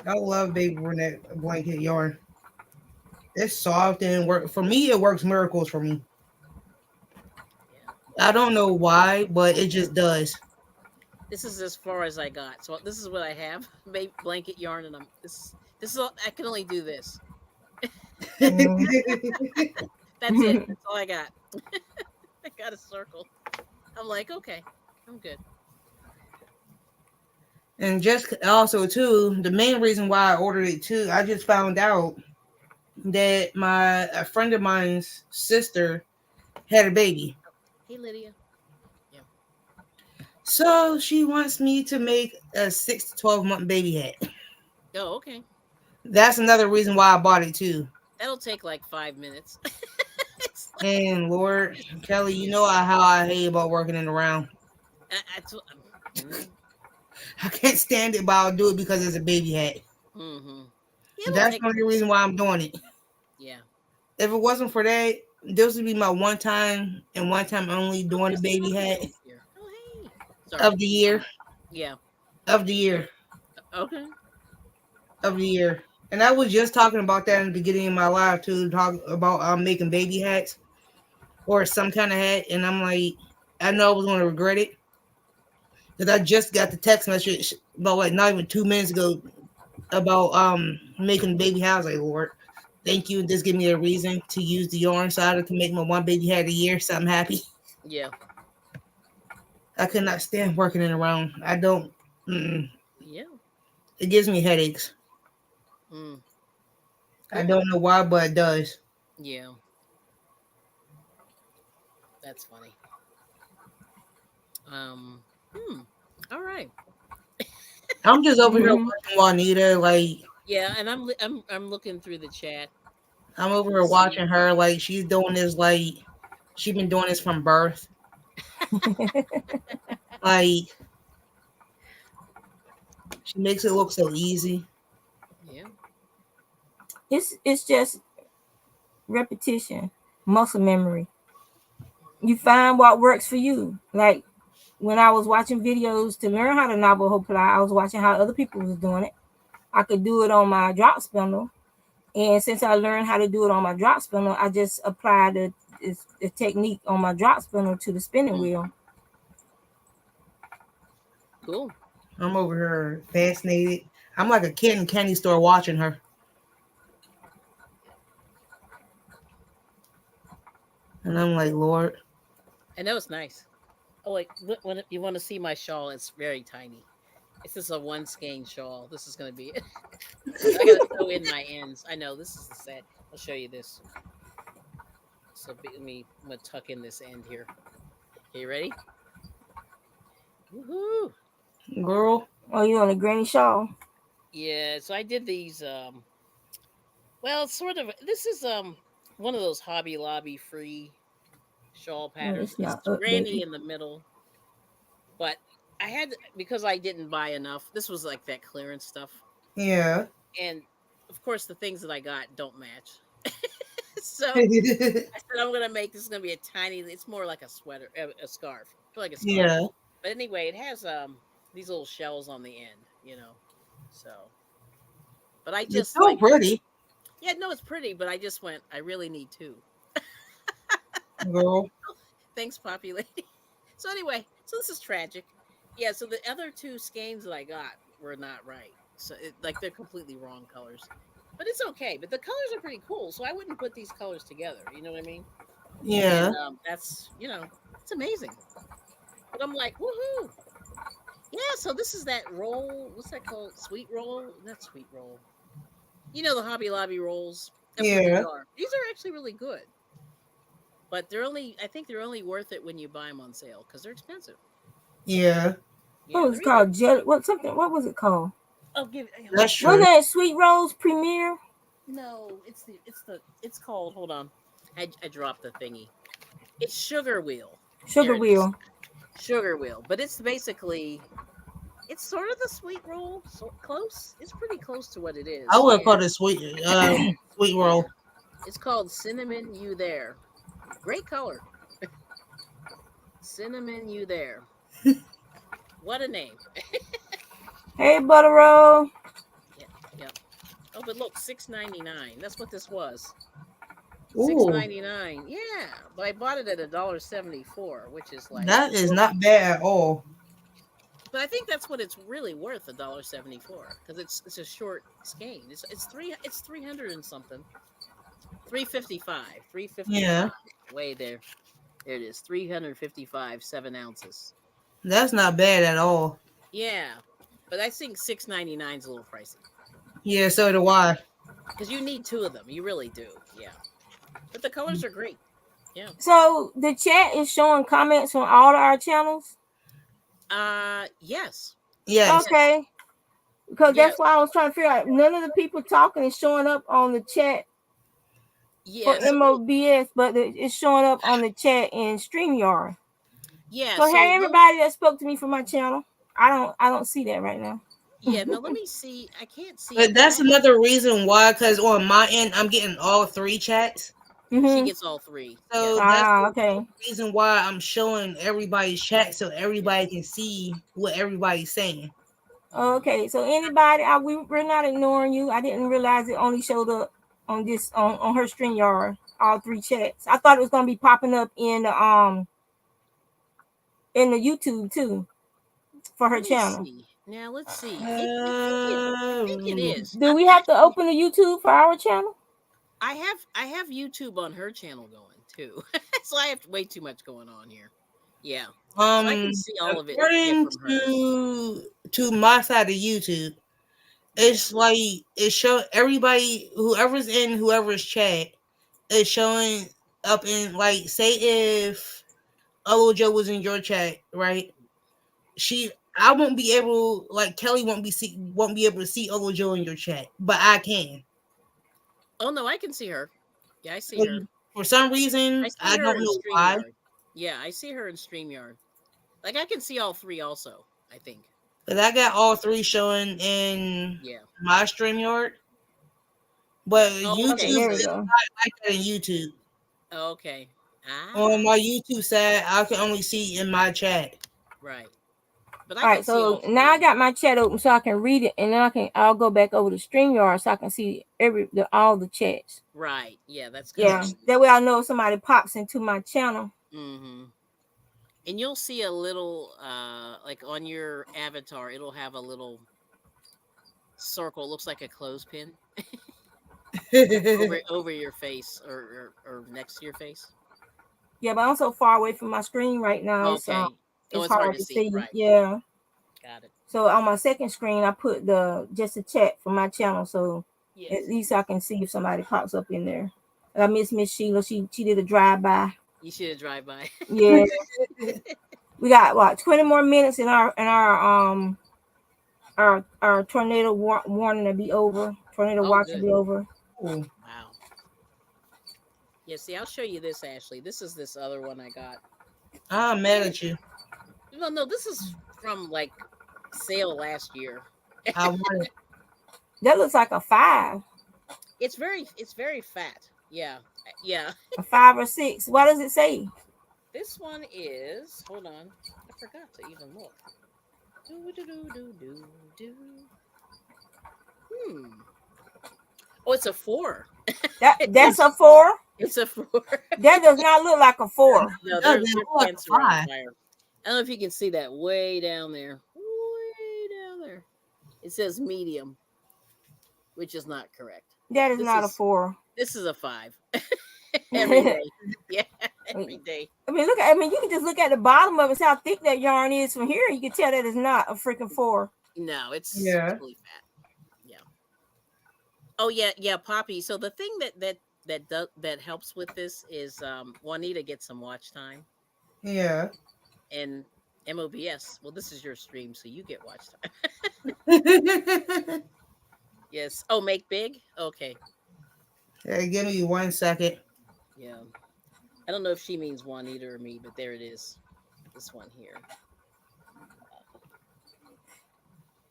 I love baby Burnett blanket yarn. It's soft and work for me. It works miracles for me. Yeah. I don't know why, but it just does. This is as far as I got. So this is what I have: blanket yarn, and I'm this is all, I can only do this. Mm. That's it. That's all I got. I got a circle. I'm like, okay, I'm good. And just also too, the main reason why I ordered it too, I just found out that a friend of mine's sister had a baby. Hey, Lydia. Yeah. So she wants me to make a 6 to 12 month baby hat. Oh, okay. That's another reason why I bought it too. That'll take like 5 minutes. It's like, And Lord, Kelly, you know how I hate about working in the round. mm, I can't stand it, but I'll do it because it's a baby hat. mm-hmm. Yeah, it'll That's take the only reason why I'm doing it. yeah. If it wasn't for that, this would be my one time and one time only Oh, doing a Crystal baby hat Bethany is here. Oh, hey. Sorry. of the year, Yeah. of the year, Okay. of the year. And I was just talking about that in the beginning of my life too, talk about making baby hats or some kind of hat. And I'm like, I know I was going to regret it because I just got the text message about like not even 2 minutes ago about making baby hat. I was like, Lord, thank you. This give me a reason to use the yarn so I can make my one baby hat a year. So I'm happy. Yeah. I could not stand working in around. I don't. Mm-mm. Yeah. It gives me headaches. Mm. I Cool. don't know why, but it does. Yeah. That's funny. Um. Hmm. All right. I'm just over here Mhm. watching Juanita. Like Yeah, and I'm looking through the chat I'm over to here see. watching her. Like she's doing this. Like she's been doing this from birth. Like She makes it look so easy. Yeah. It's just repetition, muscle memory. You find what works for you. Like when I was watching videos to learn how to Navajo fly, I was watching how other people was doing it. I could do it on my drop spindle, and since I learned how to do it on my drop spindle, I just applied the technique on my drop spindle to the spinning Mm, wheel. cool. I'm over here fascinated. I'm like a kid in a candy store watching her. And I'm like, Lord. I know it's nice. Oh, like when you want to see my shawl, it's very tiny. It's just a one skein shawl. This is gonna be it. I gotta sew in my ends. I know this is the set. I'll show you this. So I'm gonna tuck in this end here. Okay, you ready? Woohoo! Girl. Oh, you on a granny shawl? Yeah. So I did these. Well, it's sort of. This is one of those Hobby Lobby free shawl Oh, patterns. it's It's not updating. granny in the middle, but I had because I didn't buy enough. This was like that clearance stuff, Yeah. and of course the things that I got don't match. So I said I'm gonna make this is gonna be a tiny. It's more like a sweater, a scarf. I feel like a scarf. Yeah. But anyway, it has these little shells on the end, So, but I It's just so like pretty, yeah, no, it's pretty, but I just went. I really need two. girl. Thanks, Poppy Lady. So anyway, so this is tragic. Yeah, so the other two skeins that I got were not right. So like they're completely wrong colors. But it's okay. But the colors are pretty cool. So I wouldn't put these colors together. You know what I mean? And Yeah. that's it's amazing. But I'm like, woohoo! Yeah. So this is that roll. What's that called? Sweet roll? Not sweet roll. You know the Hobby Lobby rolls. That's what these Yeah. are. These are actually really good. But they're only. I think they're only worth it when you buy them on sale because they're expensive. Yeah. What Yeah, was they're it either. called? Jelly? What something? What was it called? I'll give. Hold That's on. Wasn't true. that Sweet Rose Premiere? No, it's called. Hold on. I dropped the thingy. It's Sugar Wheel. There Sugar it is. Wheel. Sugar Wheel. But it's basically it's sort of the sweet roll. So close. It's pretty close to what it I is. would call And it sweet yeah, roll. it's called Cinnamon You There. Great color. Cinnamon You There. What a name. Hey, Butter Roll. Yeah, yeah. Oh, but look, 6.99. That's what this was. Six Ooh, ninety nine. Yeah, but I bought it at $1.74, which is like, that is woo. not bad at all. But I think that's what it's really worth, $1.74, because it's a short skein. It's 300 and something. 355. Yeah. 355. Way there. There it is. 355, 7 ounces. That's not bad at all. Yeah. But I think 6.99 is a little pricey. Yeah, so do I. Because you need two of them. You really do. Yeah. But the colors are great. Yeah. So the chat is showing comments on all of our channels. Yes. Yes. Yes. Okay, because that's why I Yes. was trying to figure out. None of the people talking is showing up on the chat for Yeah. So M.O.B.S, but it's showing up on the chat in StreamYard. yeah, So hey, so those everybody that spoke to me from my channel. I don't see that right now. yeah, now let me see. I can't see it, But but that's another reason why, because on my end, I'm getting all three chats. she Mm-hmm. gets all three. Yeah. So that's Ah, the okay. reason why I'm showing everybody's chat so Yeah. everybody can see what everybody's saying. Mhm. Okay, so anybody, we're not ignoring you. I didn't realize it only showed up on this on her StreamYard, all three chats. I thought it was gonna be popping up in the YouTube too for her Let me channel. see. Now let's see. I think it Um, is. Do I'm we have to actually open the YouTube for our channel? I have YouTube on her channel going too. So I have way too much going on here. Yeah. So I can see all of it according from hers. to my side of YouTube, Yeah. it's like it show everybody whoever's in whoever's chat is showing up in, like, say if Olo Joe was in your chat, right? She I won't be able, like, Kelly won't be able to see Olo Joe in your chat, but I can. Oh no, I can see her. Yeah, I see her. And for some I reason, see I her don't in know why. StreamYard. Yeah, I see her in StreamYard. Like I can see all three also, I think. Cause I got all three showing in Yeah. my StreamYard, Yeah. but Oh, YouTube okay. Okay, there we is See. go. not like that in YouTube. Okay. On Ah. my YouTube side, I can only see in my chat. Right. But I All can right, see all so now I three. got my chat open so I can read it, and then I'll go back over to StreamYard so I can see all the chats. Right. Yeah, that's kind of Yeah, handy. that way I know if somebody pops into my channel. Mm-hmm. And you'll see a little, like on your avatar, it'll have a little circle. It looks like a clothespin over your face or next to your face. Yeah, but I'm so far away from my screen right now. Okay. Oh, It's it's hard hard to to see. see. Right. Yeah. Got it. So on my second screen, I put the just a chat for my channel, so at Yes. least I can see if somebody pops up in there. I miss Sheila. She did a drive by. You should drive by. Yeah, we got what 20 more minutes in our tornado warning to be over. Tornado Oh, watch to good. be over. Ooh, Wow. Yeah, see, I'll show you this, Ashley. This is this other one I got. I'm mad at you. Well, no, this is from like sale last year. I want it. That looks like a five, It's very fat. Yeah. Yeah. a 5 or 6. What does it say? This one is, hold on. I forgot to even look. Do do do do do do. Hmm. Oh, it's a 4. That's a 4. It's a 4. That does not look like a 4. No, Oh, their they their look like pants a are on five. fire. I don't know if you can see that way down there. Way down there. It says medium, which is not correct. That is This not a is 4. this is a 5. Every I day. Yeah, every day. mean, look. I mean, you can just look at the bottom of it, see how thick that yarn is from here. You can tell that it's not a freaking 4. No, it's Yeah. really fat. Yeah. Oh yeah, yeah, Poppy. So the thing that helps with this is Juanita gets some watch time Yeah. and M.O.B.S. Well, this is your stream, so you get watch time. Yes. Oh, make big. Okay. Hey, give me 1 second. Yeah. I don't know if she means Juanita or me, but there it is. This one here.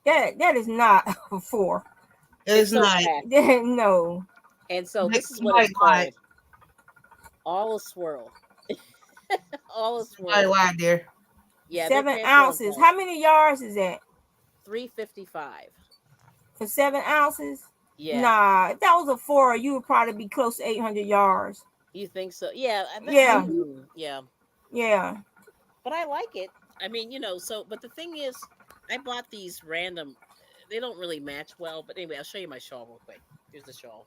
That is not a 4. It's It's so not. fat. No. And so this is what Somebody it's lied. called. All a swirl. All a Somebody swirl. lied there. Yeah, their 7 pants are on ounces. fire. How many yards is that 355. for 7 ounces? Yeah. Nah, if that was a 4, you would probably be close to 800 yards. You think so? Yeah. Yeah, Yeah. yeah. But I like it. I mean, so but the thing is, I bought these random. They don't really match well, but anyway, I'll show you my shawl real quick. Here's the shawl.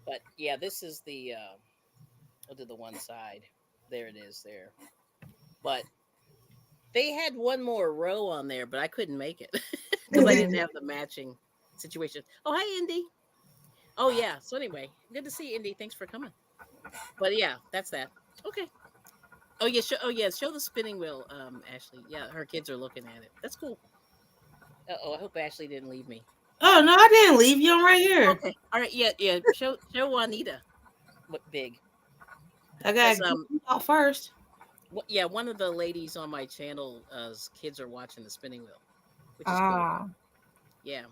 But yeah, this is the. I'll do the one side. There it is. There. But they had one more row on there, but I couldn't make it because I didn't Mm. have the matching situation. Oh, hi, Indy. Oh yeah. So anyway, good to see you, Indy. Thanks for coming. But yeah, that's that. Okay. Oh yeah, show the spinning wheel, Ashley. Yeah, her kids are looking at it. That's cool. Oh, I hope Ashley didn't leave me. Oh no, I didn't leave you. I'm right here. Okay, all right, yeah, yeah. Show Juanita what big, I because gotta get you out first. yeah, one of the ladies on my channel, kids are watching the spinning wheel, which is cool. Ah, Yeah.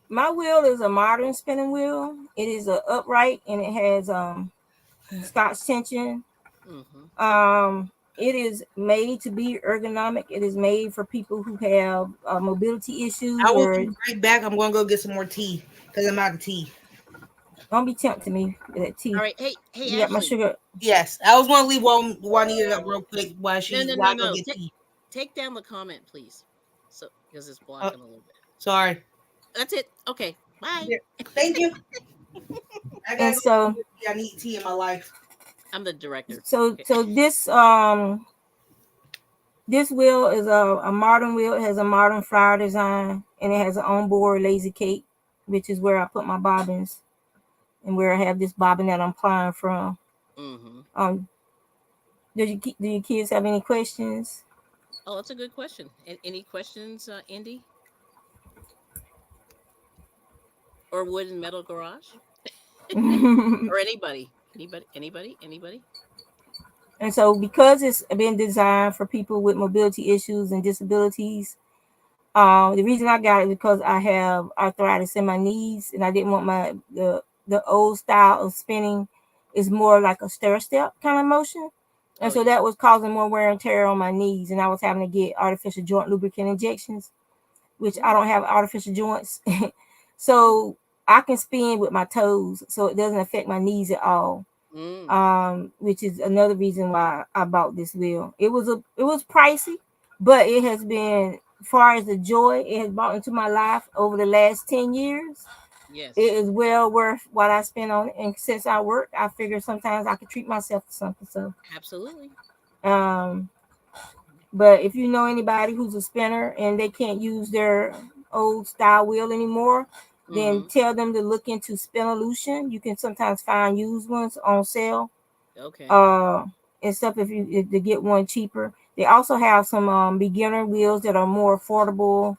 my wheel is a modern spinning wheel. It is a upright and it has Scotch tension. Mm-hmm. It is made to be ergonomic. It is made for people who have mobility issues I will or be right back. I'm gonna go get some more tea because I'm out of tea. don't be tempting me with that All tea. right. Hey, You got my Ashley. sugar. Yes, I was gonna leave Juanita up real quick while No, no, while no, I go no. get tea. Take down the comment, please. So because it's Oh, blocking a little bit. sorry. That's it. Okay. Bye. Here. Thank you. I gotta And go. so Get tea. I need tea in my life. I'm the director. so Okay. so this wheel is a modern wheel. It has a modern flower design and it has an onboard lazy cape, which is where I put my bobbins and where I have this bobbin that I'm applying from. Mm-hmm. Do your kids have any questions? Oh, that's a good question. Any questions, Indy or Wood and Metal Garage, or anybody? Anybody? And so because it's been designed for people with mobility issues and disabilities, The reason I got it because I have arthritis in my knees, and I didn't want the old style of spinning is more like a stair step kind of motion, and Oh so yeah. that was causing more wear and tear on my knees, and I was having to get artificial joint lubricant injections, which I Ooh. don't have artificial joints, so I can spin with my toes, so it doesn't affect my knees at all. Mm. Which is another reason why I bought this wheel. It was pricey, but it has been, as far as the joy it has brought into my life over the last 10 years, it Yes. is well worth what I spend on it. And since I work, I figure sometimes I could treat myself to something. So, Absolutely. um, but if you know anybody who's a spinner and they can't use their old style wheel anymore, then Mm-hmm. tell them to look into Spinolution. You can sometimes find used ones on sale, Okay. uh and stuff if to get one cheaper. They also have some beginner wheels that are more affordable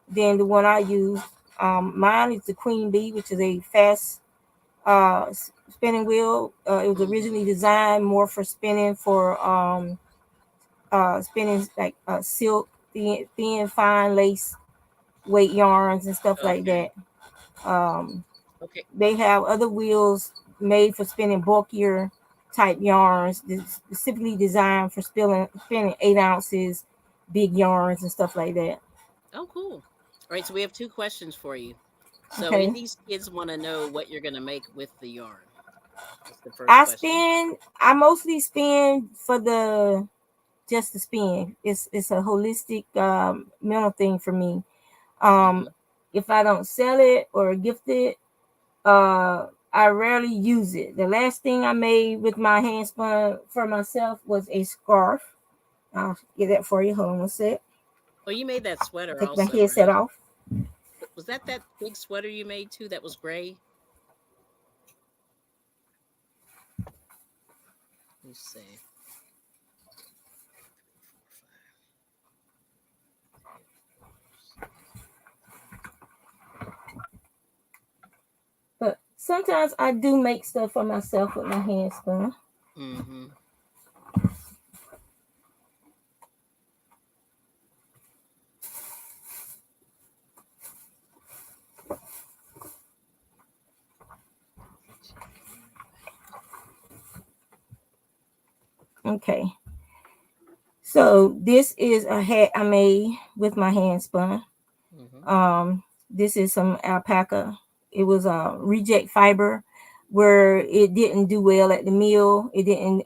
than the one I use. Mine is the Queen Bee, which is a fast spinning wheel. It was Mm-hmm. originally designed more for spinning for spinning like silk, thin, fine lace weight yarns and stuff like Okay. that. Um, Okay. They have other wheels made for spinning bulkier type yarns, specifically designed for spinning 8 ounces, big yarns and stuff like that. Oh, cool. All right. So we have two questions for you. So Okay. these kids want to know what you're gonna make with the yarn. That's the first I question. spin. I mostly spin for the just the spin. It's a holistic mental thing for me. Um, Mm-hmm. if I don't sell it or gift it, I rarely use it. The last thing I made with my hand spun for myself was a scarf. I'll get that for you. Hold on one sec. Oh, you made that sweater Take my also, headset right? off. Was that big sweater you made too? That was gray. Let's see. But sometimes I do make stuff for myself with my hand spun. Mm-hmm. Okay. So this is a hat I made with my hand spun. Mm-hmm. This is some alpaca. It was a reject fiber where it didn't do well at the mill. It didn't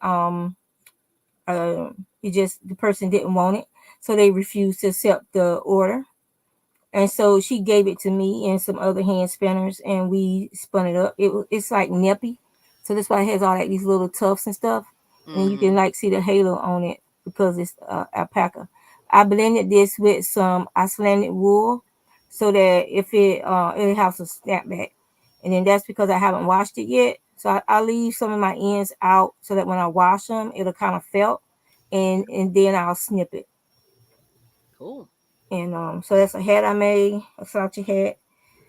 uh it just the person didn't want it. So they refused to accept the order. And so she gave it to me and some other hand spinners, and we spun it up. It's like nippy, so that's why it has all like these little tufts and stuff, and then you can Mm-hmm. like see the halo on it because it's alpaca. I blended this with some Icelandic wool, so that if it has a snapback, and then that's because I haven't washed it yet. So I leave some of my ends out so that when I wash them, it'll kind of felt, and then I'll snip it. Cool. And so that's a hat I made, a slouchy hat.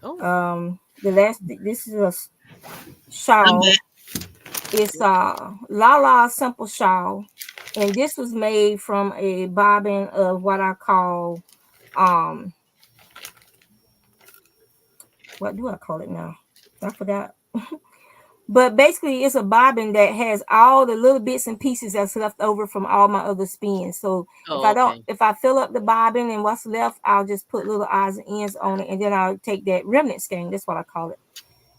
Oh. The last this is a I'm shawl. back. It's La simple shawl, and this was made from a bobbin of what I call um what do I call it now? I forgot. But basically, it's a bobbin that has all the little bits and pieces that's left over from all my other spins. So Oh, okay. if I fill up the bobbin and what's left, I'll just put little odds and ends on it, and then I'll take that remnant skein. That's what I call it.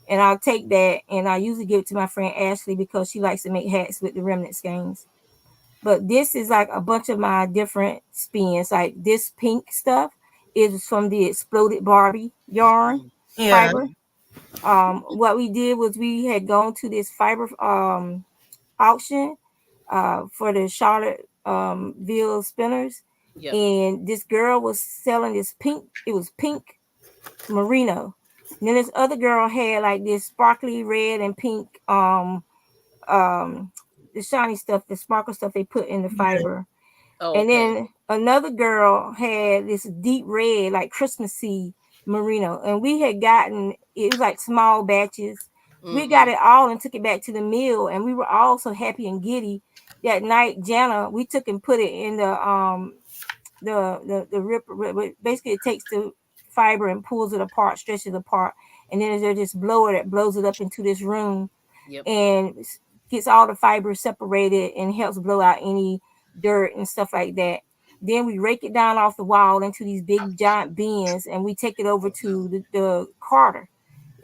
And I'll take that, and I usually give it to my friend Ashley because she likes to make hats with the remnant skeins. But this is like a bunch of my different spins. Like this pink stuff is from the exploded Barbie yarn Mm. Yeah. fiber. What we did was we had gone to this fiber auction for the Charlotte Ville spinners, Yep. and this girl was selling this pink. It was pink merino. And then this other girl had like this sparkly red and pink um the shiny stuff, the sparkle stuff they put in the fiber. Oh, And okay. then another girl had this deep red, like Christmassy merino. And we had gotten it was like small batches. We got Mm-hmm. it all and took it back to the mill, and we were all so happy and giddy. That night, Jana, we took and put it in the ripper. Basically, it takes the fiber and pulls it apart, stretches it apart, and then there's this blower that blows it up into this room Yep. and gets all the fibers separated and helps blow out any dirt and stuff like that. Then we rake it down off the wall into these big giant bins, and we take it over to the carter,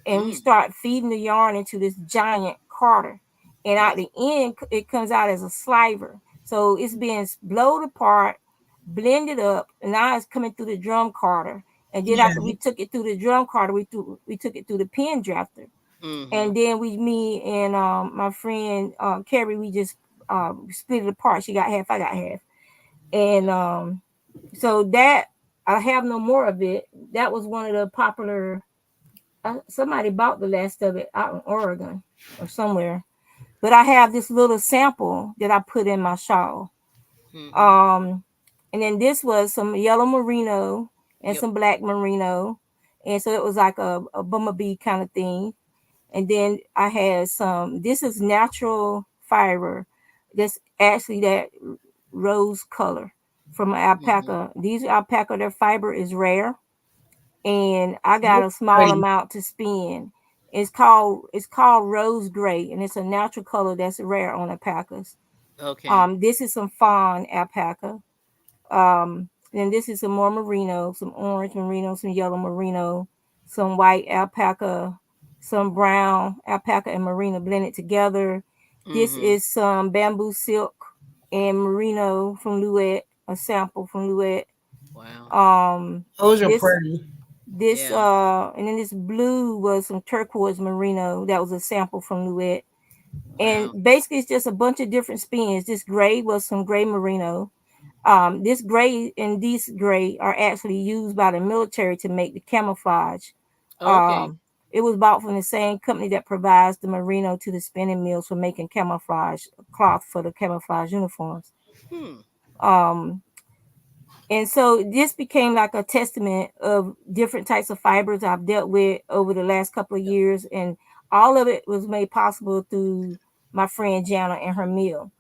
and we Mm. start feeding the yarn into this giant carter. And at Yes. the end, it comes out as a sliver. So it's being blowed apart, blended up, and now it's coming through the drum carter. And then Yeah. after we took it through the drum carter, we took it through the pen drafter. Mm-hmm. And then me and my friend Carrie, we just split it apart. She got half, I got half. And so that I have no more of it. That was one of the popular. Somebody bought the last of it out in Oregon or somewhere. But I have this little sample that I put in my shawl. Mm-hmm. Um, and then this was some yellow merino and Yep. some black merino. And so it was like a bumblebee kind of thing. And then I had some, this is natural fiber. That's actually that rose color from an Mm-hmm. alpaca. These alpaca, their fiber is rare, and I got That's a small pretty. amount to spend. It's called rose gray, and it's a natural color that's rare on alpacas. Okay. This is some fawn alpaca. Then this is some more merino, some orange merino, some yellow merino, some white alpaca, some brown alpaca and merino blended together. This Mm-hmm. is some bamboo silk and merino from Louet, a sample from Louet. Wow. Um, Those are this pretty. this Yeah. and then this blue was some turquoise merino. That was a sample from Louet. And Wow. basically it's just a bunch of different spins. This gray was some gray merino. This gray and these gray are actually used by the military to make the camouflage. Okay. Um, it was bought from the same company that provides the merino to the spinning mills for making camouflage cloth for the camouflage uniforms. Hmm. Um, and so this became like a testament of different types of fibers I've dealt with over the last couple of Yep. years, and all of it was made possible through my friend Jana and her mill.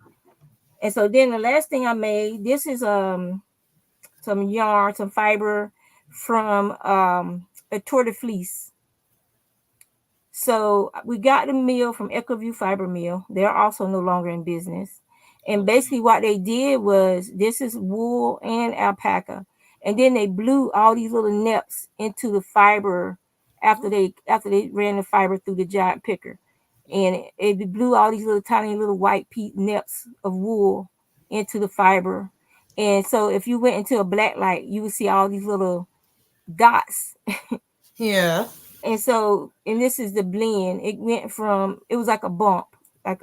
And so then the last thing I made, this is some yarn, some fiber from a Tour de Fleece. So we got the mill from Ecoview Fiber Mill. They're also no longer in business. And Okay. basically what they did was this is wool and alpaca. And then they blew all these little neps into the fiber after Oh. they ran the fiber through the giant picker. Yep. And it blew all these little tiny little white neps of wool into the fiber. And so if you went into a black light, you would see all these little dots. Yeah. And so, and this is the blend. It went from, it was like a bump, like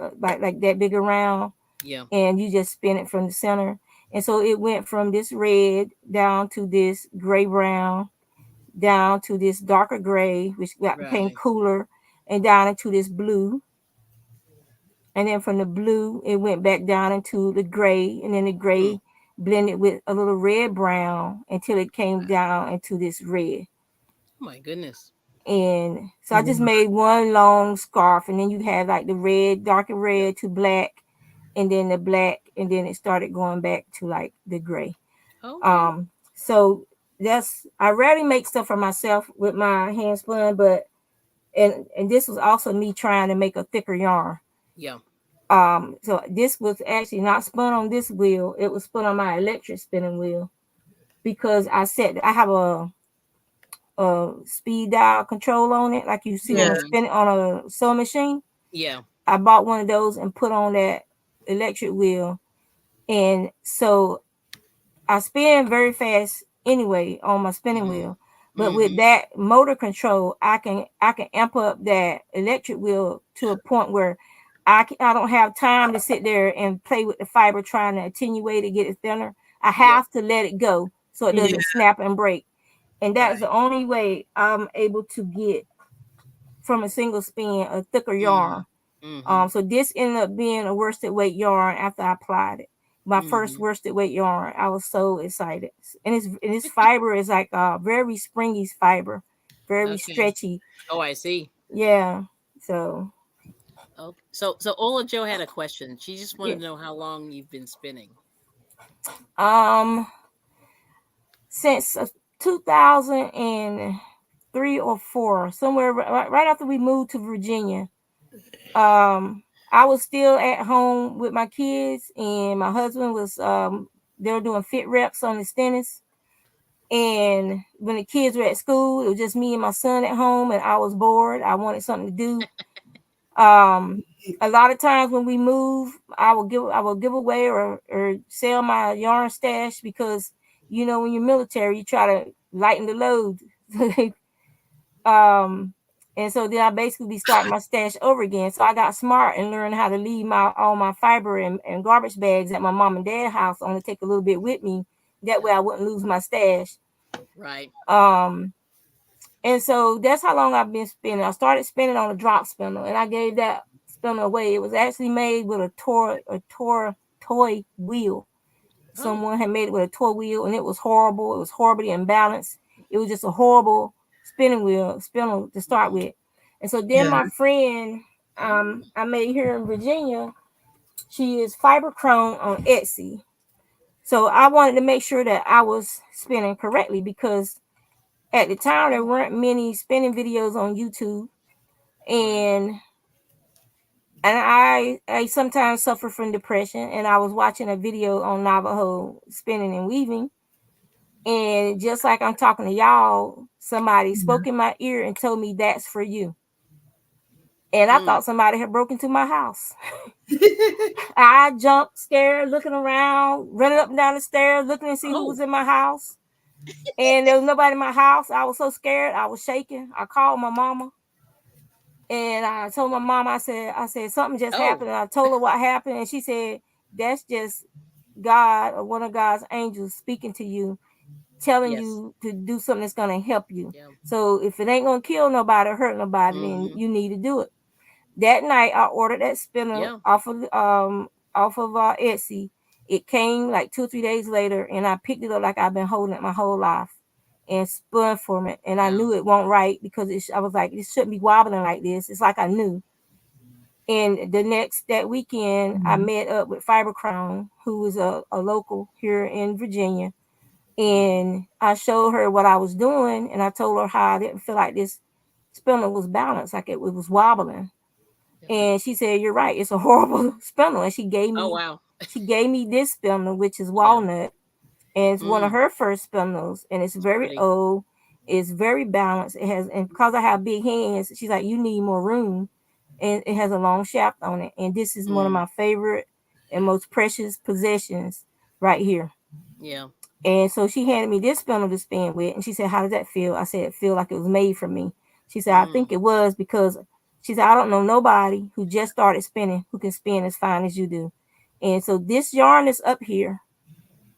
that big around, Yeah. and you just spin it from the center. And so it went from this red down to this gray brown, down to this darker gray, which became Right. cooler, and down into this blue. And then from the blue, it went back down into the gray, and then the Hmm. gray blended with a little red brown until it came down into this red. Oh my goodness. And so I just Yeah. made one long scarf, and then you had like the red, darker Yep. red to black, and then the black, and then it started going back to like the gray. Okay. So that's, I rarely make stuff for myself with my hand spun, but and this was also me trying to make a thicker yarn. Yeah. So this was actually not spun on this wheel; it was spun on my electric spinning wheel because I have a speed dial control on it, like you see when Yeah. you Mm-hmm. spin it on a sewing machine. Yeah. I bought one of those and put on that electric wheel, and so I spin very fast anyway on my spinning Mm-hmm. wheel. But with Mm-hmm. that motor control, I can amp up that electric wheel to a point where I don't have time to sit there and play with the fiber trying to attenuate it, get it thinner. I Yep. have to let it go so it Yeah. doesn't snap and break. And that's Right. the only way I'm able to get from a single spin a thicker Mm-hmm. yarn. Mm-hmm. So this ended up being a worsted weight yarn after I applied it. My first Mm-hmm. worsted weight yarn. I was so excited. And this fiber is like very springy fiber, very Okay. stretchy. Oh, I see. Yeah. So Okay. So Ola Joe had a question. She just wanted yeah. to know how long you've been spinning. Um since 2003 or four, somewhere right after we moved to Virginia. I was still at home with my kids, and my husband was they were doing fit reps on his tennis. And when the kids were at school, it was just me and my son at home, and I was bored. I wanted something to do. Um, a lot of times when we move, I will give away or sell my yarn stash because when you're military, you try to lighten the load. um, and so then I basically be starting my stash over again. So I got smart and learned how to leave all my fiber and garbage bags at my mom and dad house. Only take a little bit with me. That way I wouldn't lose my stash. Right. Um, and so that's how long I've been spinning. I started spinning on a drop spindle, and I gave that spindle away. It was actually made with a toy wheel. Oh. Someone had made it with a toy wheel, and it was horrible. It was horribly imbalanced. It was just a horrible spindle to start Mm-hmm. with. And so then Yeah. my friend, I made here in Virginia. She is fiber chrome on Etsy. So I wanted to make sure that I was spinning correctly because at the time there weren't many spinning videos on YouTube, Right. and I sometimes suffer from depression, and I was watching a video on Navajo spinning and weaving, and just like I'm talking to y'all, somebody spoke in my ear and told me that's for you. And I Mm. thought somebody had broken into my house. I jumped scared, looking around, running up and down the stairs, looking to see who Oh. was in my house. And there was nobody in my house. I was so scared. I was shaking. I called my mama. And I told my mom, I said, something just Oh. happened. And I told her what happened. And she said, that's just God or one of God's angels speaking to you, telling Yes. you to do something that's going to help you. Yeah. So if it ain't going to kill nobody or hurt nobody, then Mm-hmm. you need to do it. That night, I ordered that spinner Yeah. off of Etsy. It came like 2 or 3 days later, and I picked it up like I've been holding it my whole life, and spun for it. And I Wow. knew it won't right because I was like, it shouldn't be wobbling like this. It's like I knew. And that weekend, I met up with Fiber Crown, who is a local here in Virginia, Mm-hmm. and I showed her what I was doing, and I told her how I didn't feel like this spindle was balanced, like it was wobbling. Yeah. And she said, "You're right. It's a horrible spindle." And Oh wow. she gave me this spindle, which is Yeah. walnut, and it's one of Mm. her first spindles, and it's It's very pretty. old. It's very balanced. It has, and because I have big hands, she's like, "You need more room," and it has a long shaft on it. And this is one of Mm. my favorite and most precious possessions right here. Yeah. And so she handed me this spindle to spin with, and she said, "How does that feel?" I said, "It feel like it was made for me." She said, "I Mm. think it was because," she said, "I don't know nobody who just started spinning who can spin as fine as you do." And so this yarn that's up here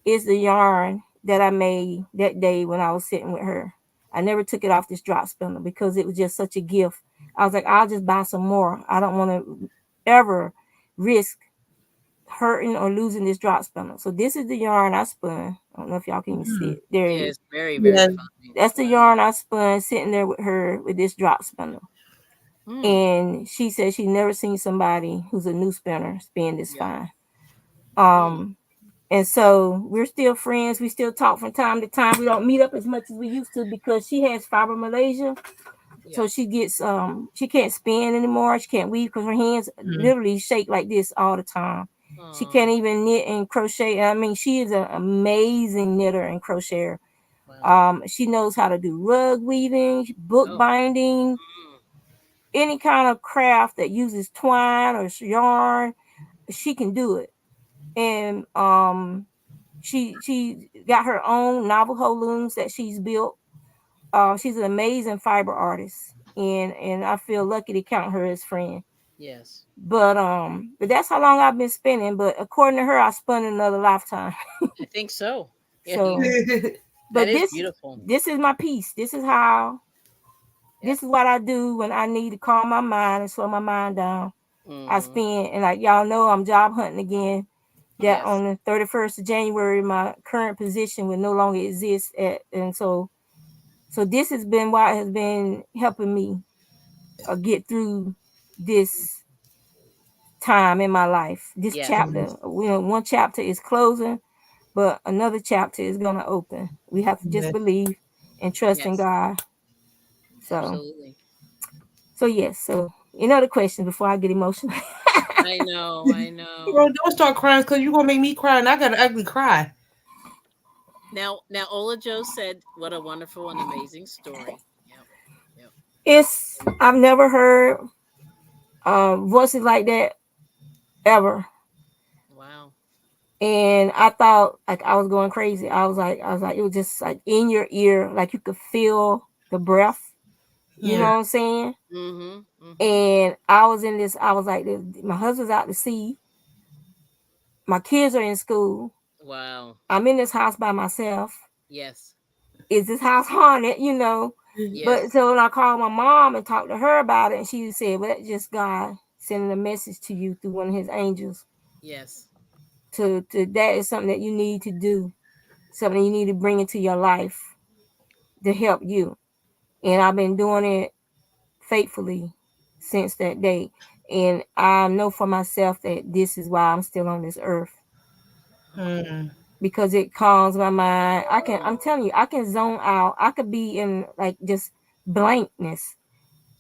is the yarn that I made that day when I was sitting with her. I never took it off this drop spindle because it was just such a gift. I was like, I'll just buy some more. I don't want to ever risk hurting or losing this drop spindle. So this is the yarn I spun. I don't know if y'all can even see Mhm. it. There it Yeah. is. It's very very Yeah. fine. That's the Wow. yarn I spun sitting there with her with this drop spindle. Mm. And she said she never seen somebody who's a new spinner spin this Yeah. fine. Mm. Um, and so we're still friends. We still talk from time to time. We don't meet up as much as we used to because she has fibromyalgia. Yeah. So she can't spin anymore. She can't weave because her hands Mhm. literally shake like this all the time. She Oh. can't even knit and crochet. I mean, she is an amazing knitter and crocheter. Wow. She knows how to do rug weaving, book Oh. binding, Mm. any kind of craft that uses twine or yarn. She can do it. And she got her own Navajo looms that she's built. She's an amazing fiber artist, and I feel lucky to count her as friend. Yes. But that's how long I've been spinning. But according to her, I spun another lifetime. I think so. Yeah. So, That but is this beautiful. this is my piece. Yeah. This is what I do when I need to calm my mind and slow my mind down. I Mm-hmm. spin, and like y'all know, I'm job hunting again. That Yes. on the 31st of January, my current position will no longer exist. And so this has been what has been helping me get through this time in my life. This Yes. chapter, one chapter is closing. but another chapter is going to open. We have to just Yes. believe and trust in Yes. God. So, Absolutely. so yes. So, any other questions before I get emotional? I know. I Girl, know. don't start crying because you're gonna make me cry and I got an ugly cry. Now, Ola Joe said, "What a wonderful and amazing story." Yep. Yep. It's And I've never heard voices like that ever, wow. and I thought like I was going crazy. I was like, it was just like in your ear, like you could feel the breath. You know Yeah. what I'm saying? Mhm. Mhm. And I was in this. I was like, my husband's out to sea. My kids are in school. Wow. I'm in this house by myself. Yes. Is this house haunted? You know. But Yes. so when I called my mom and talked to her about it, and she said, "Well, that's just God sending a message to you through one of His angels. Yes. To that is something that you need to do, something you need to bring into your life to help you." And I've been doing it faithfully since that day. And I know for myself that this is why I'm still on this earth, Mm. because it calms my mind. I'm telling you, I can zone out. I could be in like just blankness.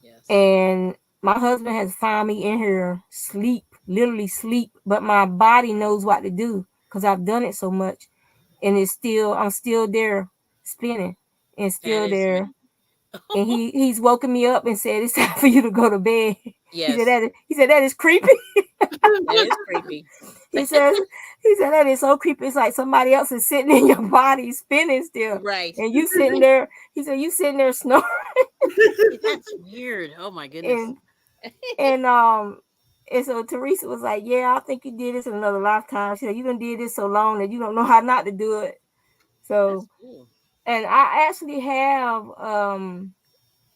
Yes. And my husband has found me in here sleep, literally sleep, but my body knows what to do because I've done it so much. And I'm still there spinning and That still is there. me. And he's woken me up and said it's time for you to go to bed. Yes. He said that is creepy. That is creepy. He says he said that is so creepy. It's like somebody else is sitting in your body spinning still, Right. and you sitting there. He said you sitting there snoring, That's weird. Oh my goodness. and and um and so Teresa was like, "Yeah, I think you did this in another lifetime." She said, "You done did this so long that you don't know how not to do it." That's So, cool. and I actually have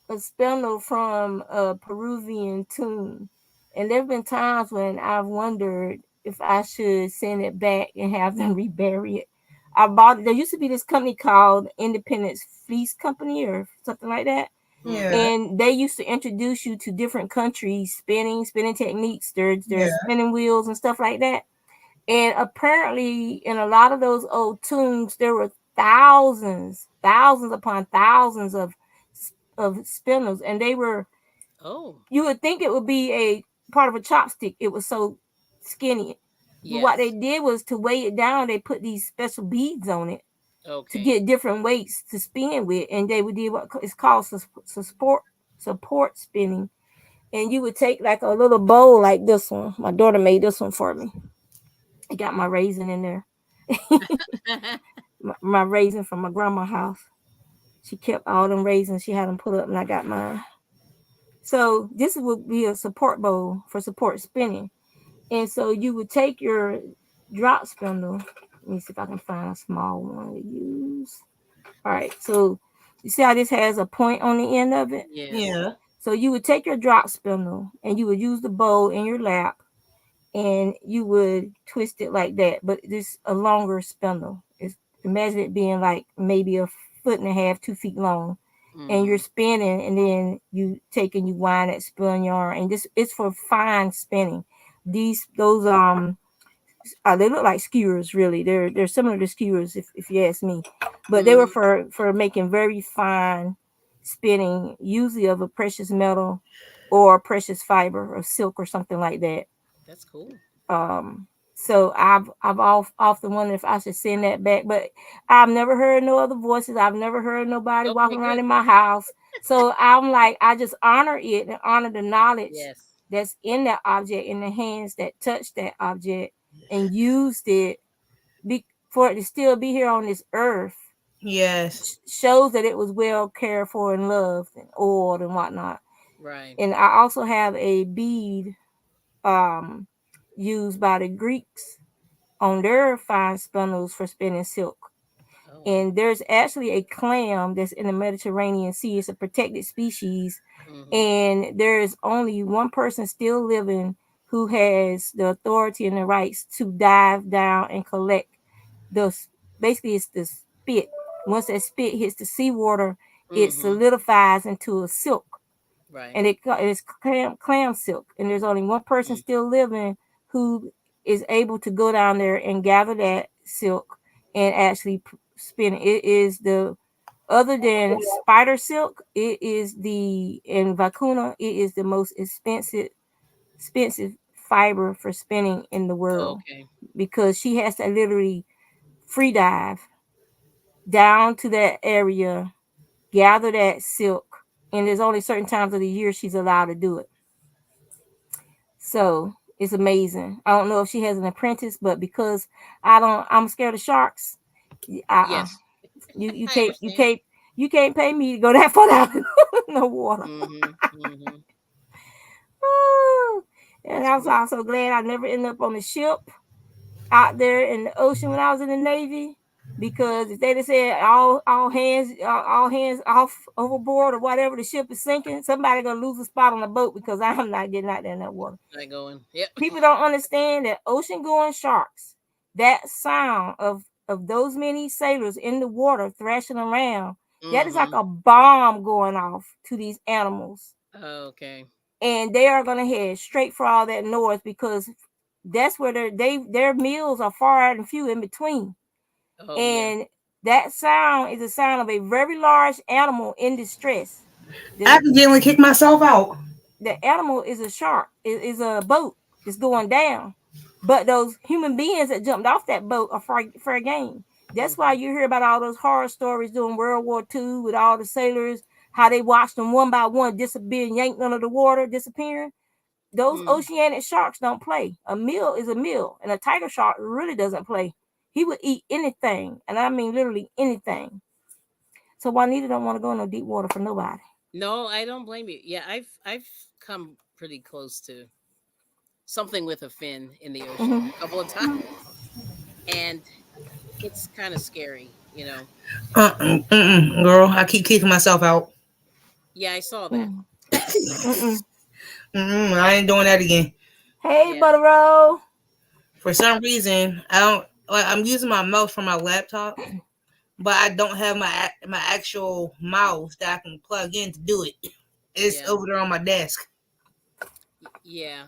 a spindle from a Peruvian tomb. And there have been times when I've wondered if I should send it back and have them rebury it. I bought there used to be this company called Independence Fleece Company or something like that. Mhm. Yeah. And they used to introduce you to different countries, spinning techniques, their Yeah. spinning wheels and stuff like that. And apparently in a lot of those old tombs there were thousands upon thousands of spindles, and they were, Oh. you would think it would be a part of a chopstick. It was so skinny. But what they Yes. did was to weigh it down, they put these special beads on it to Okay. get different weights to spin with, and they would do what is called support spinning. And you would take like a little bowl like this one. My daughter made this one for me. I got my raisin in there. My raisin from my grandma's house. She kept all them raisins. She had them put up, and I got mine. So this would be a support bowl for support spinning. And so you would take your drop spindle. Let me see if I can find a small one to use. All right. So you see how this has a point on the end of it? Yes. Yeah. So you would take your drop spindle and you would use the bowl in your lap and you would twist it like that. But this a longer spindle. Imagine it being like maybe a foot and a half, 2 feet long. And you're Mhm. spinning, and then you take and you wind that spin yarn, and this it's for fine spinning. Those they look like skewers, really. They're similar to skewers, if you ask me, but they were Mhm. for making very fine spinning, usually of a precious metal or precious fiber or silk or something like that. That's cool. Um, so I've often wondered if I should send that back, but I've never heard no other voices. I've never heard nobody Okay, walking around good. in my house. So I'm like, I just honor it and honor the knowledge Yes. that's in that object, in the hands that touched that object and used it for it to still be here on this earth. Yes. Shows that it was well cared for and loved and oiled and whatnot. Right. And I also have a bead um used by the Greeks on their fine spindles for spinning silk. Oh wow. And there's actually a clam that's in the Mediterranean Sea. It's a protected species. Mhm. And there's only one person still living who has the authority and the rights to dive down and collect the basically it's the spit. Once that spit hits the seawater, it Mhm. solidifies into a silk, Right. and it's clam silk. And there's only one person Mm. still living who is able to go down there and gather that silk and actually spin it. It is the other than spider silk, it is the in vicuna, it is the most expensive fiber for spinning in the world Okay. because she has to literally free dive down to that area, gather that silk, and there's only certain times of the year she's allowed to do it. So it's amazing. I don't know if she has an apprentice, but because I'm scared of sharks. Uh-uh. Yes, You I can't understand. you can't pay me to go that far down in the water. Mm-hmm. Mm-hmm. Woo. And That's I was cool. also glad I never ended up on a ship out there in the ocean when I was in the Navy. Because if they'd have said all hands off overboard or whatever, the ship is sinking, somebody gonna lose a spot on the boat because I'm not getting out there in that water. Not going. Yep. People don't understand that ocean going sharks, that sound of those many sailors in the water thrashing around, that is like Mm-hmm. a bomb going off to these animals. Okay. And they are gonna head straight for all that noise because that's where their meals are far and few in between. Oh yeah. And that sound is the sound of a very large animal in distress. I The accidentally kicked myself out. the animal is a shark, is a boat that's going down. But those human beings that jumped off that boat are fair game. That's why Mm-hmm. you hear about all those horror stories during World War II with all the sailors, how they watched them one by one disappear, yanked under the water, disappearing. Those Mm-hmm. oceanic sharks don't play. A meal is a meal, and a tiger shark really doesn't play. He would eat anything, and I mean literally anything. So Juanita don't want to go in no deep water for nobody. No, I don't blame you. Yeah, I've come pretty close to something with a fin in the ocean Mm-hmm. a couple of times, and it's kind of scary, you know. Girl, I keep kicking myself out. Yeah, I saw that. Mm-hmm. Mm-mm. I ain't doing that again. Hey, Yeah, Butter Roll. For some reason, I don't. Like, I'm using my mouse for my laptop, but I don't have my actual mouse that I can plug in to do it. It's yeah, over there on my desk. yeah.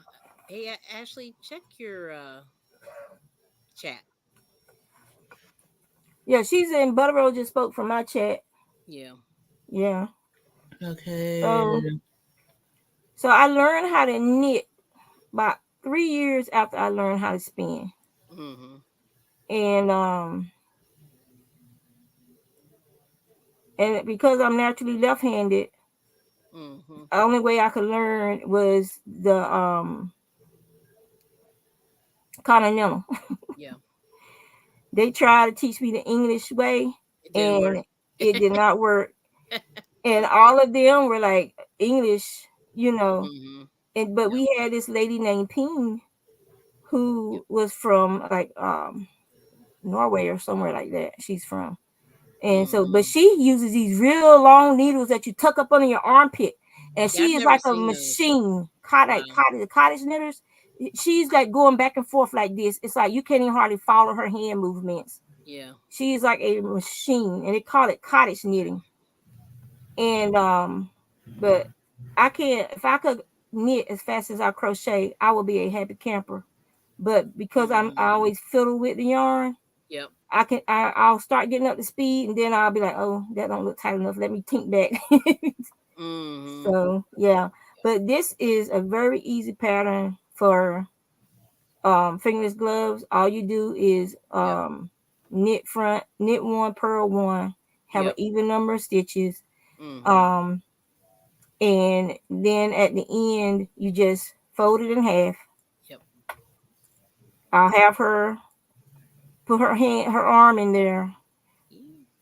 Hey, Ashley, check your chat. Yeah, she's in. Butter Roll just spoke from my chat. Yeah. Yeah. Okay. So so I learned how to knit about 3 years after I learned how to spin. Mm-hmm. And and because I'm naturally left-handed, Mm-hmm. the only way I could learn was the continental. Yeah. They tried to teach me the English way, It didn't work. and it did not work. And all of them were like English, you know. Mm-hmm. And but Yep. we had this lady named Ping Yep. who was from like Norway or somewhere like that. She's from. And so, but Mm-hmm. she uses these real long needles that you tuck up under your armpit. And Yeah, I've she is never like a seen those. machine, Wow. cottage knitters. She's like going back and forth like this. It's like you can't even hardly follow her hand movements. Yeah. She's like a machine, and they call it cottage knitting. And but I can't. If I could knit as fast as I crochet, I would be a happy camper. But because I Mm-hmm. always fiddle with the yarn, Yep. I'll start getting up to speed, and then I'll be like, oh, that don't look tight enough. Let me tink back. Mm-hmm. So yeah, but this is a very easy pattern for fingerless gloves. All you do is Yep. knit front, knit one, purl one, have an Yep. even number of stitches. Mm-hmm. Um, and then at the end you just fold it in half. Yep. I'll have her put her arm in there, Yeah.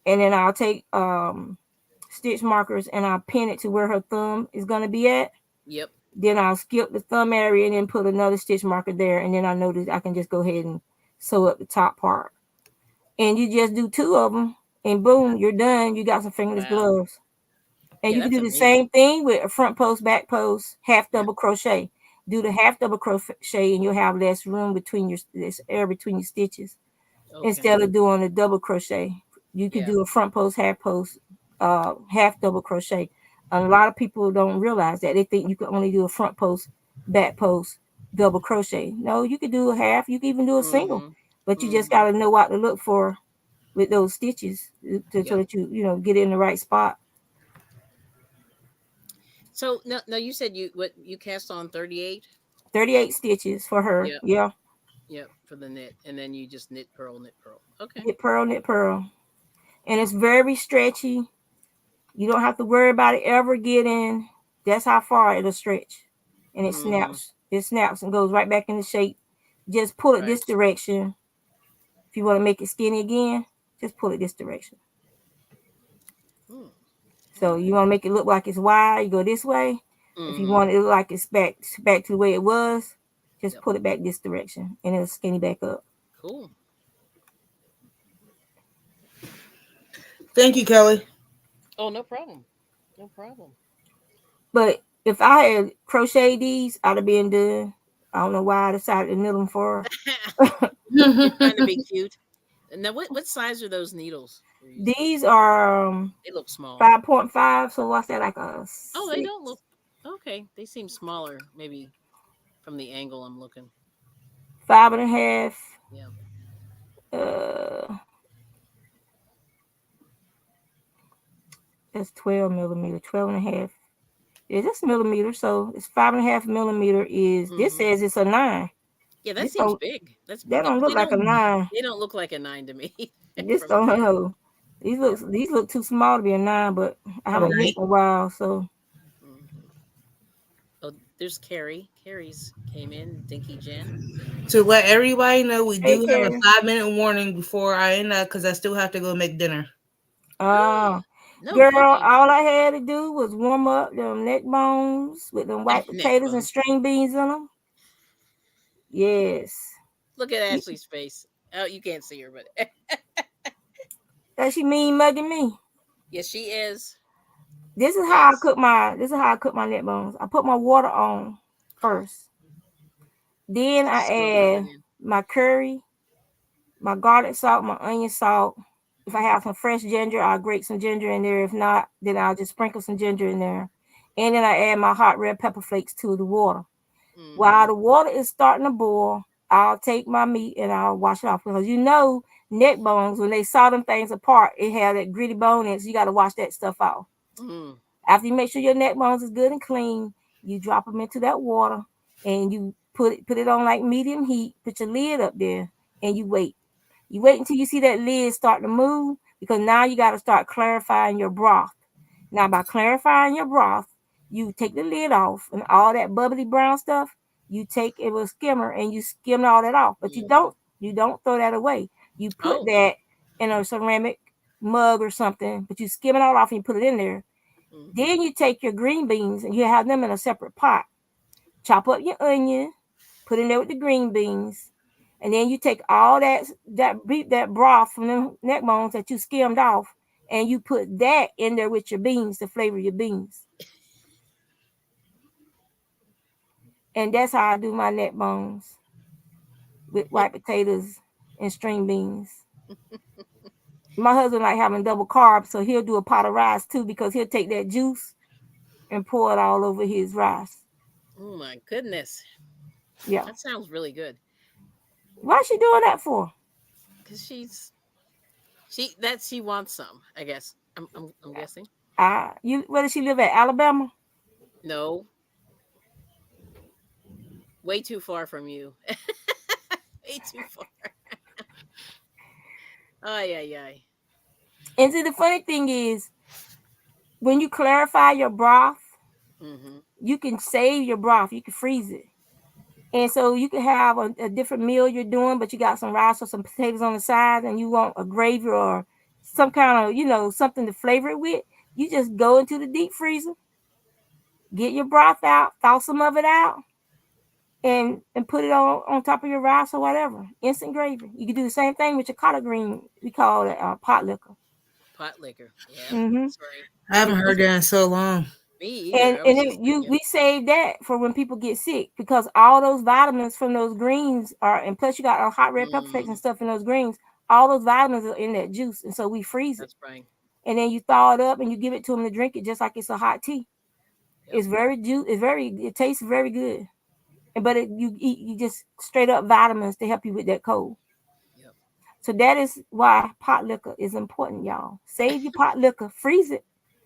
and then I'll take stitch markers and I'll pin it to where her thumb is gonna be at. Yep. Then I'll skip the thumb area and then put another stitch marker there, and then I notice I can just go ahead and sew up the top part. And you just do two of them, and boom, you're done. You got some fingerless Wow. gloves. And Yeah, you can that's do the same amazing. thing with a front post, back post, half Yep. double crochet. Do the half double crochet, and you'll have less room between your this air between your stitches. Okay. Instead of doing a double crochet, you could Yeah. do a front post, half double crochet. A lot of people don't realize that. They think you can only do a front post, back post, double crochet. No, you could do a half. You can even do a single, Mm-hmm. but you just Mm-hmm. got to know what to look for with those stitches so Yep. that you get it in the right spot. So no, you said you cast on 38. 38 stitches for her. Yep. Yeah. Yep. For the knit, and then you just knit, purl, knit, purl. Okay. Knit purl, knit purl. And it's very stretchy. You don't have to worry about it ever getting. That's how far it'll stretch. And it Mm-hmm. snaps. It snaps and goes right back into shape. Just pull it Right. this direction. If you want to make it skinny again, just pull it this direction. Mm. All So you right. want to make it look like it's wide, you go this way. If you Mm-hmm. want it to look like it's back to the way it was, just Yep. pull it back this direction and it'll skinny back up. Cool. Thank you, Kelly. Oh, no problem. No problem. But if I had crocheted these, I'd have been done. I don't know why I decided to knit them for her. You're trying to be cute. And now, what size are those needles you're using? These are They look small. 5.5. So what's that, like a Oh, they don't look 6, okay. They seem smaller, maybe from the angle I'm looking. 5.5? Yeah. Uh, that's 12 millimeter, 12 and a half. Yeah, that's millimeter. So it's 5.5 millimeter. Is this Mm-hmm. says it's a 9? Yeah, that This seems don't big. That's that yeah, don't but look like a 9. they don't look like a 9 to me This from don't the angle. know. These look too small to be a 9, but I haven't knit Right. in a while, so Hmm. Oh, there's Carrie. Carrie's came in. Dinky Jen. To let everybody know, we hey do have a Carrie. 5 minute warning before I end up because I still have to go make dinner. Uh No Girl, cooking. all I had to do was warm up them neck bones with them white Neck potatoes and bones. string beans in them. Yes. Look at You- Ashley's face. Oh, you can't see her, but That she mean mugging me. yes, she is. This is how I Yes. cook my neck bones. I put my water on first. Then I Stir all that add in. my curry, my garlic salt, my onion salt. If I have some fresh ginger, I'll grate some ginger in there. If not, then I'll just sprinkle some ginger in there. And then I add my hot red pepper flakes to the water. While Mm-hmm. the water is starting to boil, I'll take my meat and I'll wash it off because neck bones, when they saw them things apart, it had that gritty bone in it, so you got to wash that stuff off. Mm. After you make sure your neck bones is good and clean, you drop them into that water and you put it on like medium heat. Put your lid up there and you wait. You wait until you see that lid start to move because now you got to start clarifying your broth. Now, by clarifying your broth, you take the lid off and all that bubbly brown stuff. You take it with a skimmer and you skim all that off, but you Mm-hmm. don't throw that away. You put Oh. that in a ceramic mug or something, but you skim it all off and you put it in there. Mm-hmm. Then you take your green beans and you have them in a separate pot. Chop up your onion, put in there with the green beans, and then you take all that broth from the neck bones that you skimmed off, and you put that in there with your beans to flavor your beans. And that's how I do my neck bones with white potatoes and string beans. My husband like having double carbs, so he'll do a pot of rice too because he'll take that juice and pour it all over his rice. Oh my goodness. Yeah. That sounds really good. Why's she doing that for? Cause she wants some. I guess. I'm guessing. Where does she live at? Alabama? No, way too far from you. Way too far. Ay ay ay. And see, the funny thing is, when you clarify your broth, Mm-hmm. you can save your broth. You can freeze it. And so you can have a different meal you're doing, but you got some rice or some potatoes on the side and you want a gravy or some kind of, something to flavor it with. You just go into the deep freezer, get your broth out, thaw some of it out, and put it on top of your rice or whatever. Instant gravy. You can do the same thing with your collard green. We call it pot liquor. Pot liquor. Yeah, Mm-hmm. that's right. I haven't heard that in so long. Me And either. I and was it, just you thinking. we save that for when people get sick because all those vitamins from those greens are, and plus you got hot red pepper flakes and Mm, stuff in those greens. All those vitamins are in that juice, and so we freeze it, that's right. and then you thaw it up and you give it to them to drink it just like it's a hot tea. Yep. It's very juice. It tastes very good, but you eat you just straight up vitamins to help you with that cold. Yep. So that is why pot liquor is important, y'all. Save your pot liquor, freeze it,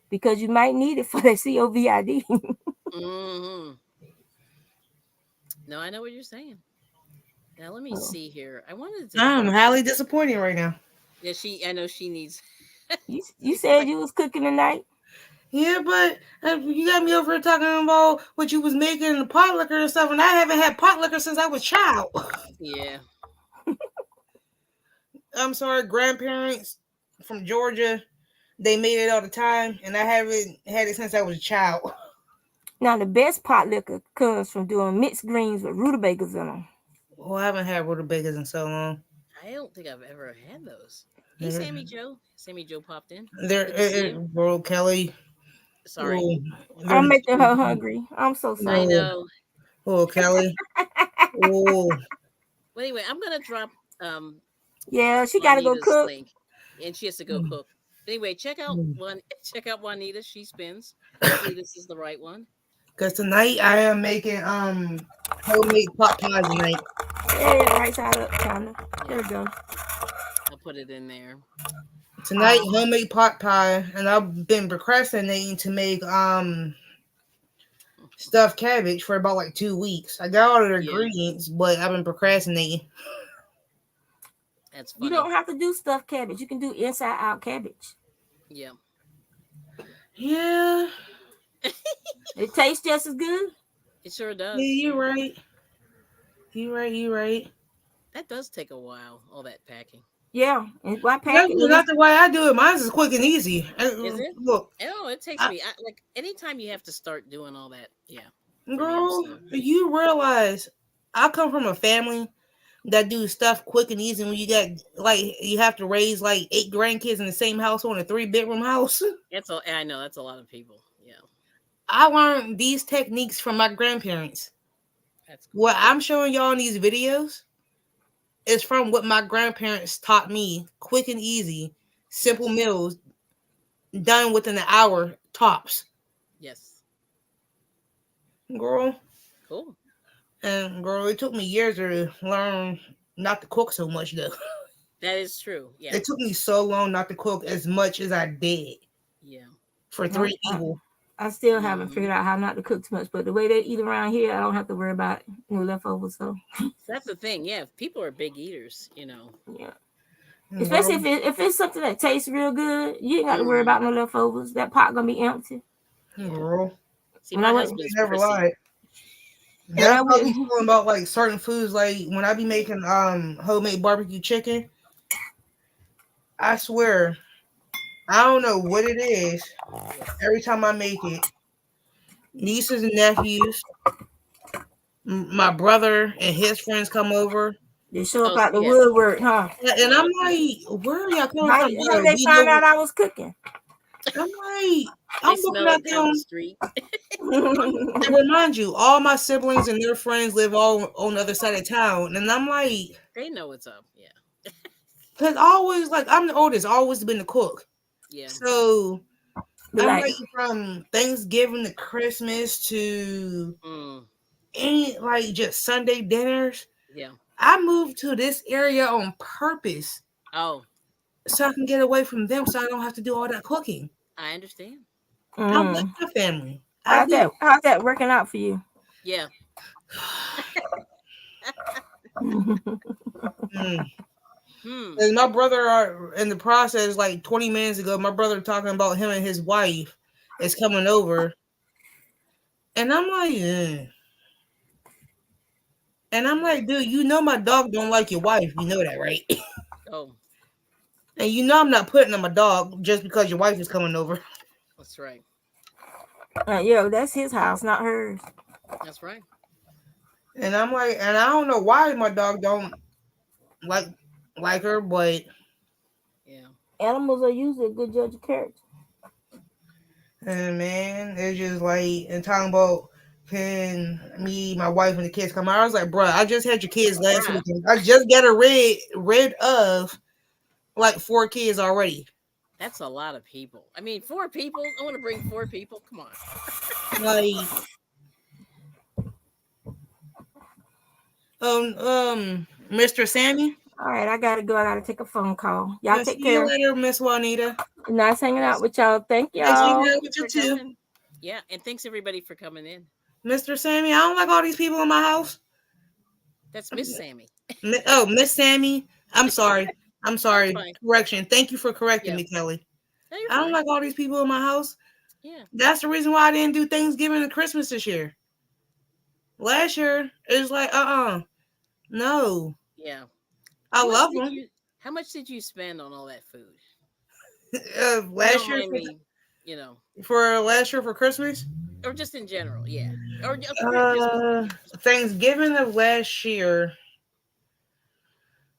because you might need it for the COVID. Hmm. No, I know what you're saying. Now let me So see here. I wanted to I'm cook. highly disappointed right now. Yeah, she. I know she needs. you It's said like, you was cooking tonight. Yeah, but you got me over here talking about what you was making in the pot liquor and stuff, and I haven't had pot liquor since I was a child. yeah. I'm sorry, grandparents from Georgia, they made it all the time, and I haven't had it since I was a child. Now the best pot liquor comes from doing mixed greens with rutabagas in them. Well, I haven't had rutabagas in so long. I don't think I've ever had those. Hey, They're, Sammy Joe. Sammy Joe popped in. Good to see you. bro, Kelly. Sorry. Oh, they're, I'm making her hungry. I'm so I sorry. oh, know. oh, Kelly. Oh, Well, anyway, I'm gonna drop um Yeah, she got to go Juanita's cook. link, and she has to go cook. Anyway, check out one. Check out Juanita. She spins. Hopefully, this is the right one. because tonight I am making homemade pot pies tonight. Yeah, right side up, China. There Yeah, we go. I'll put it in there. Tonight homemade pot pie, and I've been procrastinating to make stuffed cabbage for about like 2 weeks. I got all the Yeah, ingredients, but I've been procrastinating. that's You funny. don't have to do stuffed cabbage. You can do inside out cabbage. Yeah, Yeah, It tastes just as good. it sure yeah, does. you're right. You're right. You're right. That does take a while. All that packing. Yeah, and why That's pack it when not it's the way I do it. Mine's is quick and easy. Is it? Look, Oh, it takes I, me. Like anytime you have to start doing all that. Yeah, for me, I'm girl, slow. you realize I come from a family that do stuff quick and easy. When you got like you have to raise like 8 grandkids in the same house on a 3 bedroom house. That's all. I know that's a lot of people. Yeah, I learned these techniques from my grandparents. that's What cool. I'm showing y'all in these videos is from what my grandparents taught me. Quick and easy, simple Yes, meals done within an hour tops. yes, Girl, cool. and girl, it took me years to learn not to cook so much though. That is true. Yeah, It took me so long not to cook as much as I did yeah. for I, three I, people. I still haven't Hmm. figured out how not to cook too much. But the way they eat around here, I don't have to worry about no leftovers. So That's the thing. Yeah, if people are big eaters, you know. yeah, especially Girl, if it's something that tastes real good, you ain't got to worry Hmm. about no leftovers. That pot gonna be empty. Yeah. girl, See, When I my went husband's never prissy. lied. when That's I how I be went feeling about like certain foods. Like when I be making homemade barbecue chicken, I swear I don't know what it is. Yes. Every time I make it, nieces and nephews, my brother and his friends come over, they show up Oh, out the yes. woodwork, huh? A and lot I'm of people. like, "Where are y'all coming from?" How they We find live. out I was cooking? I'm like, They I'm looking smell at it down the them. street. And remind you, all my siblings and their friends live all on the other side of town, and I'm like, They know what's up. Yeah. because always like I'm the oldest, always been the cook, Yeah. so Be I'm like, like from Thanksgiving to Christmas to Mm. any like just Sunday dinners. Yeah. I moved to this area on purpose Oh, so I can get away from them, so I don't have to do all that cooking. I understand. I like mm, my family. I do. how's that working out for you? Yeah. Mm. Hmm. And my brother are in the process. Like 20 minutes ago, my brother talking about him and his wife is coming over, and I'm like, and I'm Yeah. like, dude, you know my dog don't like your wife. You know that, right? Oh, And you know I'm not putting on my dog just because your wife is coming over. that's right. Yeah, that's his house, not hers. That's right. And I'm like, and I don't know why my dog don't like like her, but Yeah. Animals are usually a good judge of character. and man, it's just like and talking about can me, my wife, and the kids come out. I was like, bro, I just had your kids last Bruh, weekend. I just got rid of like 4 kids already. that's a lot of people. I mean, 4 people. I want to bring 4 people. Come on. Like Mr. Sammy. All right, I gotta go. I gotta take a phone call. Y'all Yeah, take see you care. later, Miss Juanita. Nice hanging out Yes. with y'all. Thank Nice hanging y'all. out Thank you with you for too. coming. Yeah, and thanks everybody for coming in. Mr. Sammy, I don't like all these people in my house. That's Miss Sammy. Oh, Miss Sammy. I'm sorry. I'm That's sorry. fine. Correction. Thank you for correcting Yeah. me, Kelly. No, you're I don't fine. like all these people in my house. Yeah. That's the reason why I didn't do Thanksgiving and Christmas this year. Last year, it was like, no. Yeah. I How much love did them. you how much did you spend on all that food? If you Last don't year mind me, you know, for last year for Christmas, or just in general, yeah. Or for Christmas, uh, yeah, Christmas. Thanksgiving of last year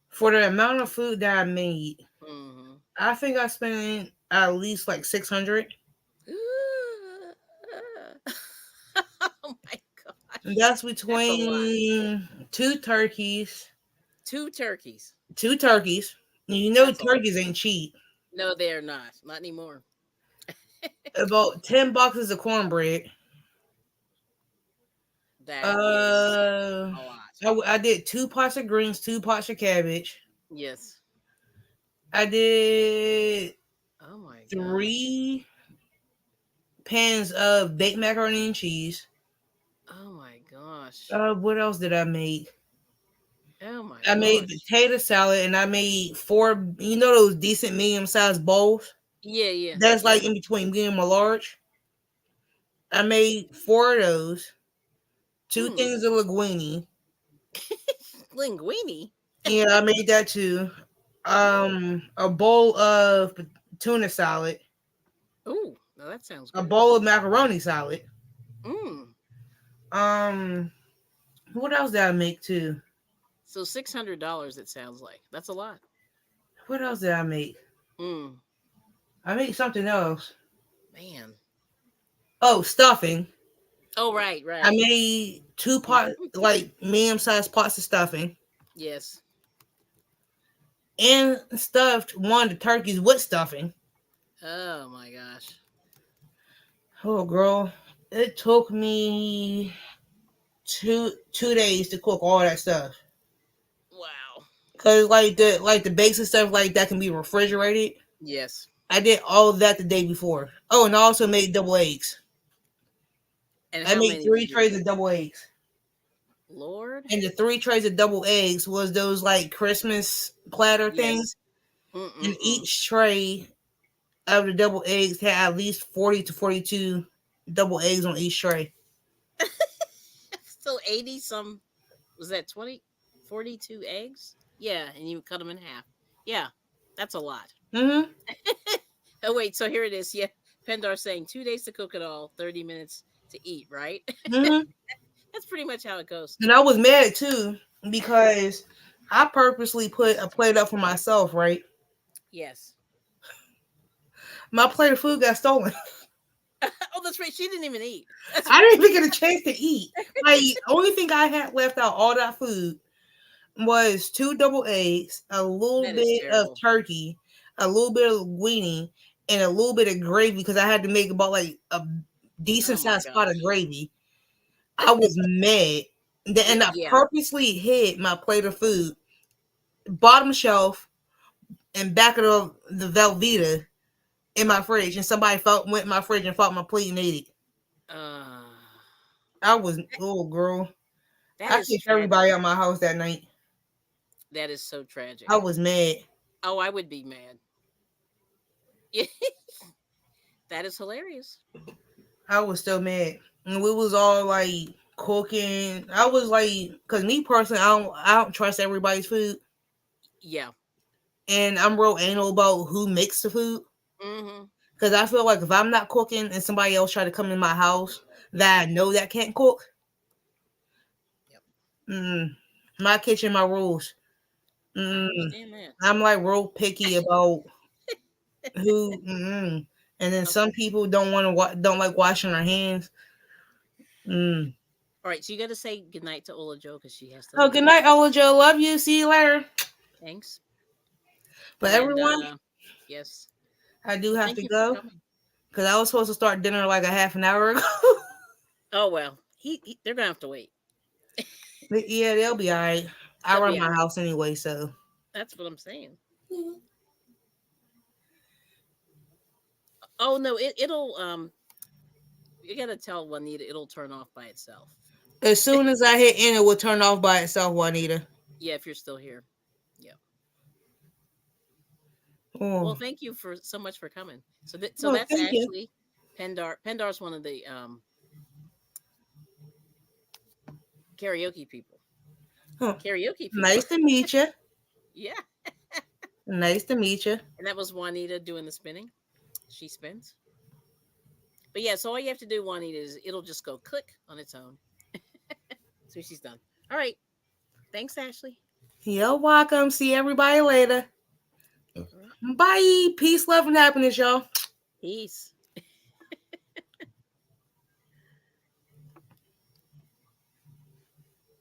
for the amount of food that I made, Mm-hmm. I think I spent at least like 600. Oh my gosh. That's That's a lot. between two turkeys, Two turkeys. two turkeys. You know, That's a lot. turkeys ain't cheap. No, they are not. Not anymore. About 10 boxes of cornbread. That is Uh, a lot. I did 2 pots of greens, 2 pots of cabbage. Yes. I did Oh my gosh. 3 pans of baked macaroni and cheese. Oh my gosh. What else did I make? Oh my I made gosh. potato salad and I made four. You know those decent medium sized bowls. Yeah, yeah, That's like yeah. in between medium and large. I made 4 of those. Two Hmm. things of linguine. Linguine. Yeah, I made that too. Whoa. A bowl of tuna salad. Ooh, now that sounds A good. bowl of macaroni salad. Mm. Um, what else did I make too? So $600. It sounds like that's a lot. What else did I make? Mm. I made something else. Man. Oh, stuffing. Oh, right, I right. made 2 pot like medium sized pots of stuffing Yes. and stuffed one of the turkeys with stuffing. Oh my gosh. Oh, girl, it took me two days to cook all that stuff. Wow. Cause like the basic stuff like that can be refrigerated. Yes. I did all of that the day before. Oh, and I also made double eggs. And I how made many three did you trays make? of double eggs. Lord. And the 3 trays of double eggs was those like Christmas platter things. Yes. And Mm-mm-mm. each tray of the double eggs had at least 40 to 42 double eggs on each tray. So 80 some, was that 20, 42 eggs? Yeah, and you cut them in half. Yeah, that's a lot. Mm-hmm. Oh wait, so here it is. Yeah, Pendar saying 2 days to cook it all, 30 minutes to eat. Right? Mm-hmm. That's pretty much how it goes. And I was mad too because I purposely put a plate up for myself, right? Yes. My plate of food got stolen. Oh, that's right. She didn't even eat. That's I didn't right. even get a chance to eat. Like, only thing I had left out all that food was 2 double eggs, a little That is bit of terrible. turkey, a little bit of linguine, and a little bit of gravy because I had to make about like a decent Oh my sized pot of gosh. gravy. I was mad. And I Yeah. purposely hid my plate of food, bottom shelf, and back of the Velveeta in my fridge. And somebody went in my fridge and fought my plate and ate it. Uh, I was, oh, girl. that I is kicked everybody tragic. out my house that night. That is so I tragic. was mad. Oh, I would be mad. Yeah, that is hilarious. I was still mad. And we was all like cooking. I was like, cause me personally, I don't trust everybody's food, Yeah. and I'm real anal about who makes the food. Mm-hmm. Cause I feel like if I'm not cooking and somebody else try to come in my house that I know that can't cook, Yep. mm, my kitchen, my rules. I Mm, understand that. I'm like real picky about who. And then Okay. some people don't want to don't like washing their hands. Mm. All right. So you got to say goodnight to Ola Joe because she has to Oh, leave. good night, Ola Joe. Love you. See you later. Thanks. But And everyone, yes, I do have thank to you for go coming. because I was supposed to start dinner like a half an hour ago. Oh well, they're gonna have to wait. But yeah, they'll be all right. I They'll run be all my right. house anyway, so. That's what I'm saying. Oh no, it'll you gotta tell Juanita it'll turn off by itself. As soon as I hit enter, it will turn off by itself, Juanita. Yeah, if you're still here. Yeah. Well, Oh, thank you for so much for coming. So well, that's thank you. Ashley Pendar. Pendar's one of the karaoke people. Huh. Karaoke people. Nice to meet you. Yeah. Nice to meet you. And that was Juanita doing the spinning. She spins. But yeah, so all you have to do, Juanita, is it'll just go click on its own. So she's done. All right. Thanks, Ashley. You're welcome. See everybody later. All right. Bye. Peace, love, and happiness, y'all. Peace.